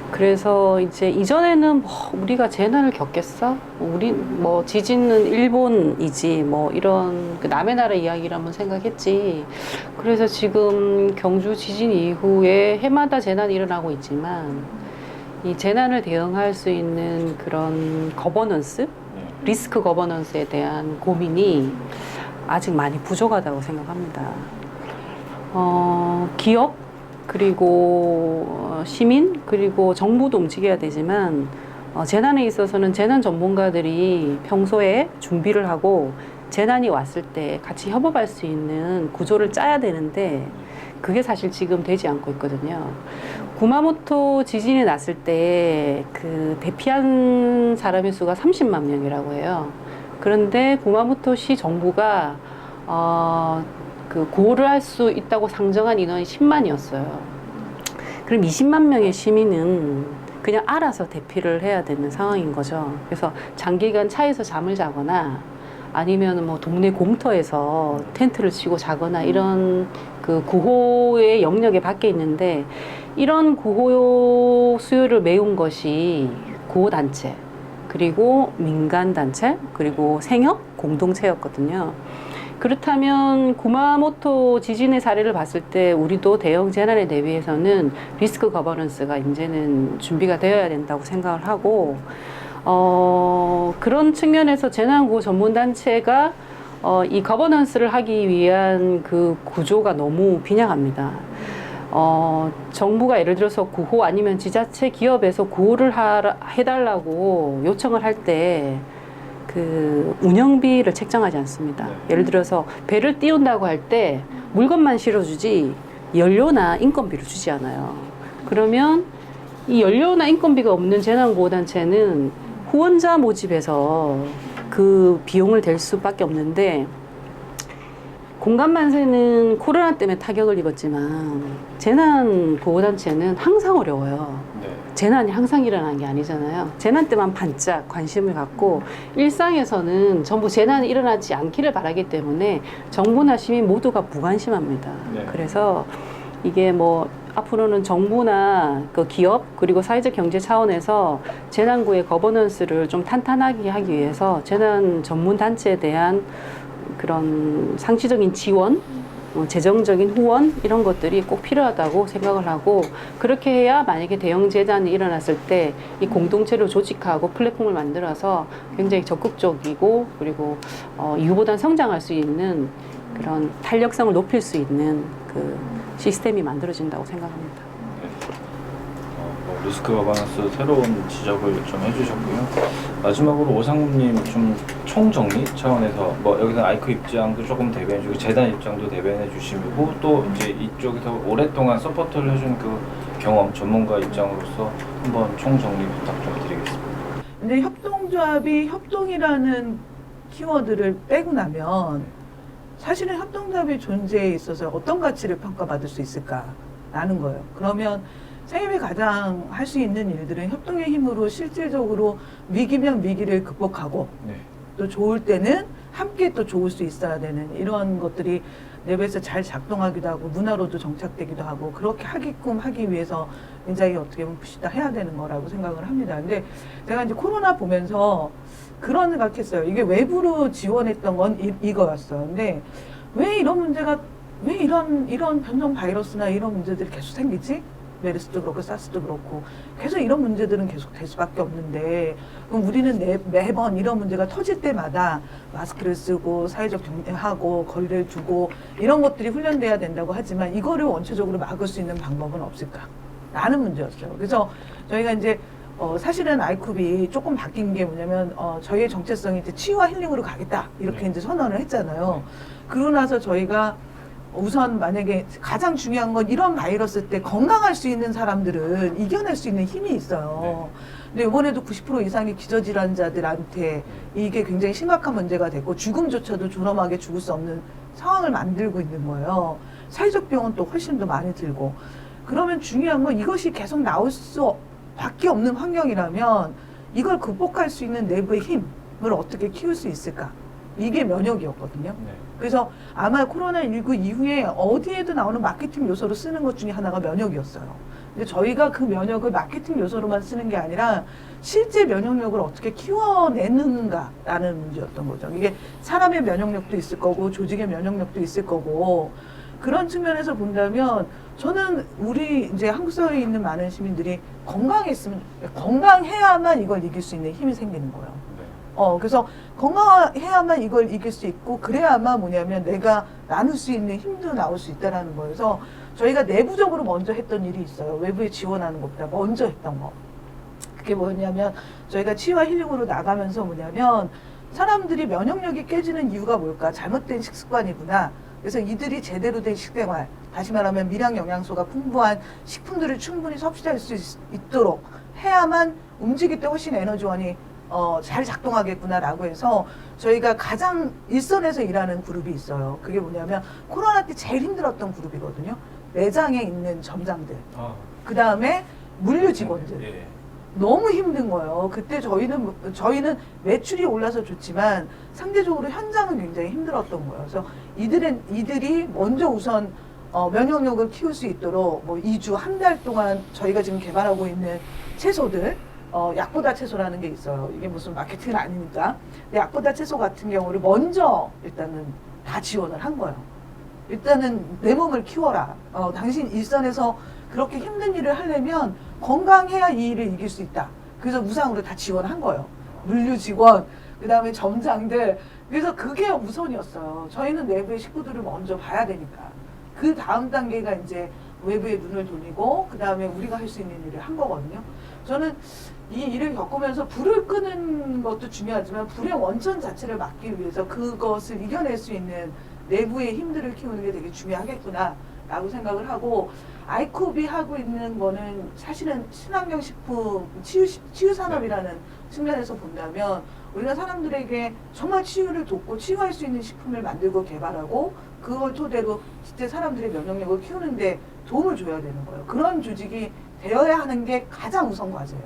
그래서 이제 이전에는 뭐 우리가 재난을 겪겠어? 우리 뭐 지진은 일본이지 뭐 이런 그 남의 나라 이야기를 한번 생각했지. 그래서 지금 경주 지진 이후에 해마다 재난이 일어나고 있지만 이 재난을 대응할 수 있는 그런 거버넌스, 리스크 거버넌스에 대한 고민이 아직 많이 부족하다고 생각합니다. 기업 그리고 시민 그리고 정부도 움직여야 되지만 재난에 있어서는 재난 전문가들이 평소에 준비를 하고 재난이 왔을 때 같이 협업할 수 있는 구조를 짜야 되는데 그게 사실 지금 되지 않고 있거든요. 구마모토 지진이 났을 때 그 대피한 사람의 수가 30만 명이라고 해요. 그런데 구마모토시 정부가 그 구호를 할 수 있다고 상정한 인원이 10만이었어요. 그럼 20만 명의 시민은 그냥 알아서 대피를 해야 되는 상황인 거죠. 그래서 장기간 차에서 잠을 자거나 아니면 뭐 동네 공터에서 텐트를 치고 자거나 이런 그 구호의 영역에 밖에 있는데 이런 구호 수요를 메운 것이 구호단체 그리고 민간단체 그리고 생협 공동체였거든요. 그렇다면 구마모토 지진의 사례를 봤을 때 우리도 대형 재난에 대비해서는 리스크 거버넌스가 이제는 준비가 되어야 된다고 생각을 하고 그런 측면에서 재난구호 전문단체가 이 거버넌스를 하기 위한 그 구조가 너무 빈약합니다. 정부가 예를 들어서 구호 아니면 지자체 기업에서 구호를 해달라고 요청을 할 때 그 운영비를 책정하지 않습니다. 예를 들어서 배를 띄운다고 할 때 물건만 실어주지 연료나 인건비를 주지 않아요. 그러면 이 연료나 인건비가 없는 재난구호단체는 후원자 모집에서 그 비용을 댈 수밖에 없는데, 공감만세는 코로나 때문에 타격을 입었지만 재난보호단체는 항상 어려워요. 네. 재난이 항상 일어나는 게 아니잖아요. 재난 때만 반짝 관심을 갖고 일상에서는 전부 재난이 일어나지 않기를 바라기 때문에 정부나 시민 모두가 무관심합니다. 네. 그래서 이게 뭐 앞으로는 정부나 그 기업 그리고 사회적 경제 차원에서 재난구의 거버넌스를 좀 탄탄하게 하기 위해서 재난 전문 단체에 대한 그런 상시적인 지원, 재정적인 후원 이런 것들이 꼭 필요하다고 생각을 하고, 그렇게 해야 만약에 대형 재난이 일어났을 때 이 공동체로 조직하고 플랫폼을 만들어서 굉장히 적극적이고 그리고 이후보다 성장할 수 있는 그런 탄력성을 높일 수 있는 그 시스템이 만들어진다고 생각합니다. 리스크 거버넌스 새로운 지적을 좀 해주셨고요. 마지막으로 오상무님 좀 총정리 차원에서 뭐 여기서 아이크 입장도 조금 대변해주고 재단 입장도 대변해주시고 또 이제 이쪽에서 오랫동안 서포트를 해준 그 경험 전문가 입장으로서 한번 총정리 부탁 좀 드리겠습니다. 근데 협동조합이 협동이라는 키워드를 빼고 나면 사실은 협동조합의 존재에 있어서 어떤 가치를 평가받을 수 있을까라는 거예요. 그러면 생협이 가장 할 수 있는 일들은 협동의 힘으로 실질적으로 위기면 위기를 극복하고 네. 또 좋을 때는 함께 또 좋을 수 있어야 되는 이런 것들이 내부에서 잘 작동하기도 하고 문화로도 정착되기도 하고 그렇게 하게끔 하기 위해서 굉장히 어떻게 보면 푸시다 해야 되는 거라고 생각을 합니다. 근데 제가 이제 코로나 보면서 그런 생각했어요. 이게 외부로 지원했던 건 이거였어요. 근데 왜 이런 문제가 왜 이런 변종 바이러스나 이런 문제들이 계속 생기지? 메르스도 그렇고 사스도 그렇고 계속 이런 문제들은 계속 될 수밖에 없는데, 그럼 우리는 매번 이런 문제가 터질 때마다 마스크를 쓰고 사회적 격리하고 거리를 두고 이런 것들이 훈련돼야 된다고 하지만 이거를 원초적으로 막을 수 있는 방법은 없을까? 라는 문제였어요. 그래서 저희가 이제 사실은 아이쿱이 조금 바뀐 게 뭐냐면 저희의 정체성이 이제 치유와 힐링으로 가겠다 이렇게 이제 선언을 했잖아요. 그러고 나서 저희가 우선 만약에 가장 중요한 건 이런 바이러스 때 건강할 수 있는 사람들은 이겨낼 수 있는 힘이 있어요. 근데 이번에도 90% 이상의 기저질환자들한테 이게 굉장히 심각한 문제가 됐고 죽음조차도 존엄하게 죽을 수 없는 상황을 만들고 있는 거예요. 사회적 비용은 또 훨씬 더 많이 들고. 그러면 중요한 건 이것이 계속 나올 수밖에 없는 환경이라면 이걸 극복할 수 있는 내부의 힘을 어떻게 키울 수 있을까? 이게 면역이었거든요. 네. 그래서 아마 코로나19 이후에 어디에도 나오는 마케팅 요소로 쓰는 것 중에 하나가 면역이었어요. 근데 저희가 그 면역을 마케팅 요소로만 쓰는 게 아니라 실제 면역력을 어떻게 키워내는가라는 문제였던 거죠. 이게 사람의 면역력도 있을 거고 조직의 면역력도 있을 거고, 그런 측면에서 본다면 저는 우리 이제 한국 사회에 있는 많은 시민들이 건강해야만 이걸 이길 수 있는 힘이 생기는 거예요. 그래서 건강해야만 이걸 이길 수 있고, 그래야만 뭐냐면 내가 나눌 수 있는 힘도 나올 수 있다는 거예요. 그래서 저희가 내부적으로 먼저 했던 일이 있어요. 외부에 지원하는 것보다 먼저 했던 거. 그게 뭐냐면 저희가 치유와 힐링으로 나가면서 뭐냐면 사람들이 면역력이 깨지는 이유가 뭘까? 잘못된 식습관이구나. 그래서 이들이 제대로 된 식생활, 다시 말하면 미량 영양소가 풍부한 식품들을 충분히 섭취할 수 있도록 해야만 움직일 때 훨씬 에너지원이 잘 작동하겠구나라고 해서 저희가 가장 일선에서 일하는 그룹이 있어요. 그게 뭐냐면 코로나 때 제일 힘들었던 그룹이거든요. 매장에 있는 점장들, 그 다음에 물류 직원들. 예. 너무 힘든 거예요. 그때 저희는 매출이 올라서 좋지만 상대적으로 현장은 굉장히 힘들었던 거예요. 그래서 이들이 먼저 우선 면역력을 키울 수 있도록 뭐 2주, 한 달 동안 저희가 지금 개발하고 있는 채소들, 약보다 채소라는 게 있어요. 이게 무슨 마케팅은 아니니까. 근데 약보다 채소 같은 경우를 먼저 일단은 다 지원을 한 거예요. 일단은 내 몸을 키워라. 당신 일선에서 그렇게 힘든 일을 하려면 건강해야 이 일을 이길 수 있다. 그래서 무상으로 다 지원한 거예요. 물류 직원, 그 다음에 점장들. 그래서 그게 우선이었어요. 저희는 내부의 식구들을 먼저 봐야 되니까. 그 다음 단계가 이제 외부에 눈을 돌리고 그 다음에 우리가 할 수 있는 일을 한 거거든요. 저는 이 일을 겪으면서 불을 끄는 것도 중요하지만 불의 원천 자체를 막기 위해서 그것을 이겨낼 수 있는 내부의 힘들을 키우는 게 되게 중요하겠구나 라고 생각을 하고, 아이쿱이 하고 있는 거는 사실은 친환경 식품 치유 산업이라는 측면에서 본다면 우리가 사람들에게 정말 치유를 돕고 치유할 수 있는 식품을 만들고 개발하고 그걸 토대로 진짜 사람들의 면역력을 키우는데 도움을 줘야 되는 거예요. 그런 조직이 되어야 하는 게 가장 우선 과제예요.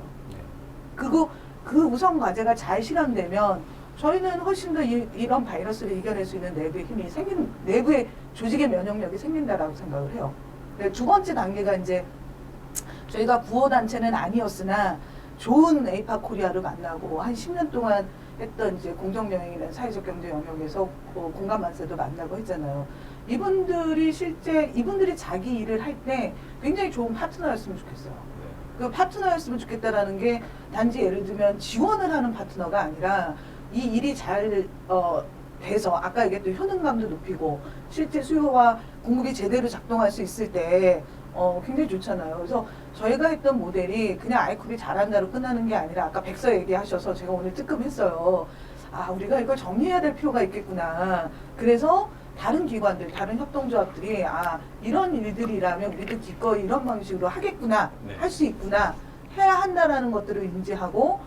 그리고 그 우선 과제가 잘 실현되면 저희는 훨씬 더 이런 바이러스를 이겨낼 수 있는 내부의 힘이 내부의 조직의 면역력이 생긴다라고 생각을 해요. 두 번째 단계가 이제 저희가 구호단체는 아니었으나 좋은 에이팍 코리아를 만나고 한 10년 동안 했던 이제 공정여행이라는 사회적 경제 영역에서 공감만세도 만나고 했잖아요. 이분들이 자기 일을 할 때 굉장히 좋은 파트너였으면 좋겠어요. 그 파트너였으면 좋겠다라는 게 단지 예를 들면 지원을 하는 파트너가 아니라 이 일이 잘 돼서 아까 얘기했던 효능감도 높이고 실제 수요와 공급이 제대로 작동할 수 있을 때 굉장히 좋잖아요. 그래서 저희가 했던 모델이 그냥 아이쿱이 잘한다로 끝나는 게 아니라 아까 백서 얘기하셔서 제가 오늘 뜨끔했어요. 아, 우리가 이걸 정리해야 될 필요가 있겠구나. 그래서 다른 기관들, 다른 협동조합들이 아, 이런 일들이라면 우리도 기꺼이 이런 방식으로 하겠구나, 네. 할 수 있구나, 해야 한다라는 것들을 인지하고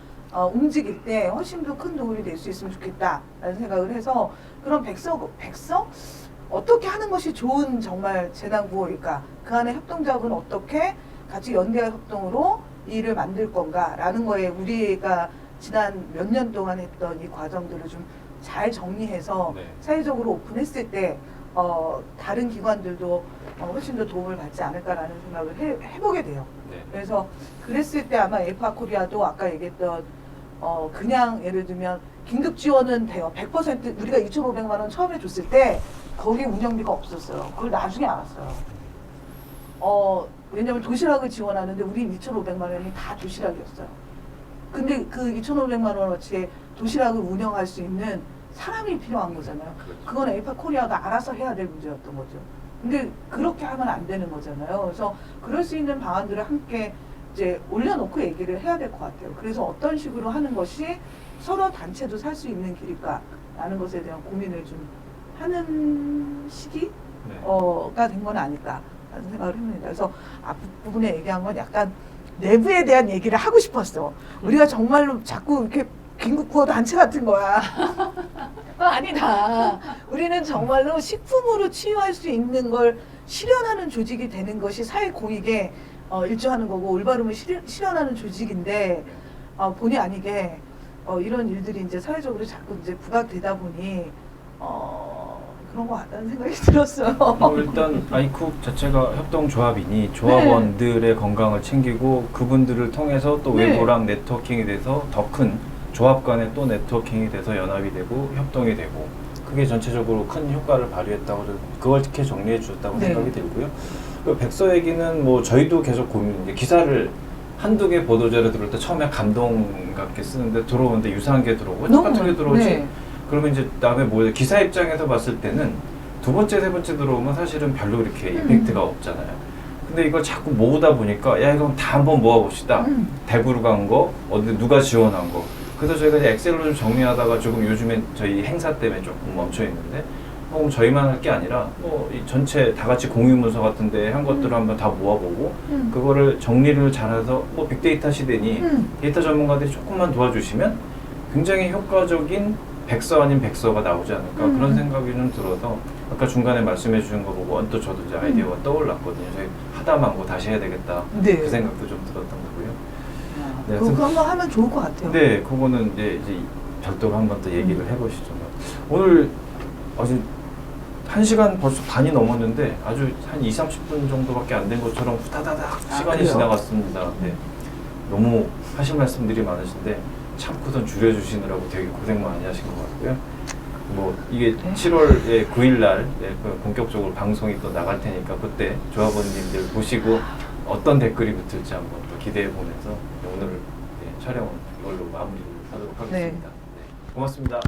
움직일 때 훨씬 더 큰 도움이 될 수 있으면 좋겠다라는 생각을 해서 그런 백서? 어떻게 하는 것이 좋은 정말 재난 구호일까? 그 안에 협동조합은 어떻게 같이 연대와 협동으로 이 일을 만들 건가라는 거에 우리가 지난 몇 년 동안 했던 이 과정들을 좀 잘 정리해서 네. 사회적으로 오픈했을 때 다른 기관들도 훨씬 더 도움을 받지 않을까라는 생각을 해보게 돼요. 네. 그래서 그랬을 때 아마 에이팍 코리아도 아까 얘기했던 그냥 예를 들면 긴급 지원은 돼요. 100% 우리가 2,500만 원 처음에 줬을 때 거기에 운영비가 없었어요. 그걸 나중에 알았어요. 왜냐면 도시락을 지원하는데 우린 2,500만 원이 다 도시락이었어요. 근데 그 2,500만 원어치의 도시락을 운영할 수 있는 사람이 필요한 거잖아요. 그건 에이팍 코리아가 알아서 해야 될 문제였던 거죠. 근데 그렇게 하면 안 되는 거잖아요. 그래서 그럴 수 있는 방안들을 함께 이제 올려놓고 얘기를 해야 될 것 같아요. 그래서 어떤 식으로 하는 것이 서로 단체도 살 수 있는 길일까라는 것에 대한 고민을 좀 하는 시기가 된 건 아닐까라는 생각을 합니다. 그래서 앞부분에 얘기한 건 약간 내부에 대한 얘기를 하고 싶었어. 우리가 정말로 자꾸 이렇게 긴급구호 단체 같은 거야. 아니다. 우리는 정말로 식품으로 치유할 수 있는 걸 실현하는 조직이 되는 것이 사회 공익에 일조하는 거고 올바름을 실현하는 조직인데 본의 아니게 이런 일들이 이제 사회적으로 자꾸 이제 부각되다 보니 그런 것 같다는 생각이 들었어요. 일단 아이쿱 자체가 협동조합이니 조합원들의 건강을 챙기고 그분들을 통해서 또 외부랑 네트워킹이 돼서 더 큰 조합 간에 또 네트워킹이 돼서 연합이 되고 협동이 되고 그게 전체적으로 큰 효과를 발휘했다고 그걸 이렇게 정리해 주셨다고 생각이 들고요. 그 백서 얘기는 뭐 저희도 계속 고민인데 기사를 한두 개 보도자료 들어올 때 처음에 감동 같게 쓰는데 들어오는데 유사한 게 들어오고 똑같은 게 들어오지. 그러면 이제 다음에 뭐 기사 입장에서 봤을 때는 두 번째, 세 번째 들어오면 사실은 별로 이렇게 임팩트가 없잖아요. 근데 이걸 자꾸 모으다 보니까 야 이거 다 한번 모아봅시다. 대구로 간 거, 어디 누가 지원한 거. 그래서 저희가 이제 엑셀로 좀 정리하다가 조금 요즘엔 저희 행사 때문에 조금 멈춰 있는데 저희만 할 게 아니라 뭐 이 전체 다 같이 공유 문서 같은데 한 것들을 한번 다 모아보고 그거를 정리를 잘해서 뭐 빅데이터 시대니 데이터 전문가들이 조금만 도와주시면 굉장히 효과적인 백서 아닌 백서가 나오지 않을까 그런 생각이 좀 들어서 아까 중간에 말씀해 주신 거 보고 언뜻 저도 이제 아이디어가 떠올랐거든요. 저희 하다 말고 다시 해야 되겠다 그 생각도 좀 들었던 거고요. 네, 그런 거 하면 좋을 것 같아요. 네, 그거는 이제 별도로 한 번 더 얘기를 해보시죠. 오늘 아주 1시간 벌써 반이 넘었는데 아주 한 20-30분 정도밖에 안 된 것처럼 후다다닥 시간이 지나갔습니다. 네. 너무 하신 말씀들이 많으신데 참고선 줄여주시느라고 되게 고생 많이 하신 것 같고요. 뭐 이게 7월 9일 날 본격적으로 방송이 또 나갈 테니까 그때 조합원님들 보시고 어떤 댓글이 붙을지 한번 또 기대해 보면서 오늘 촬영은 이걸로 마무리를 하도록 하겠습니다. 네. 고맙습니다.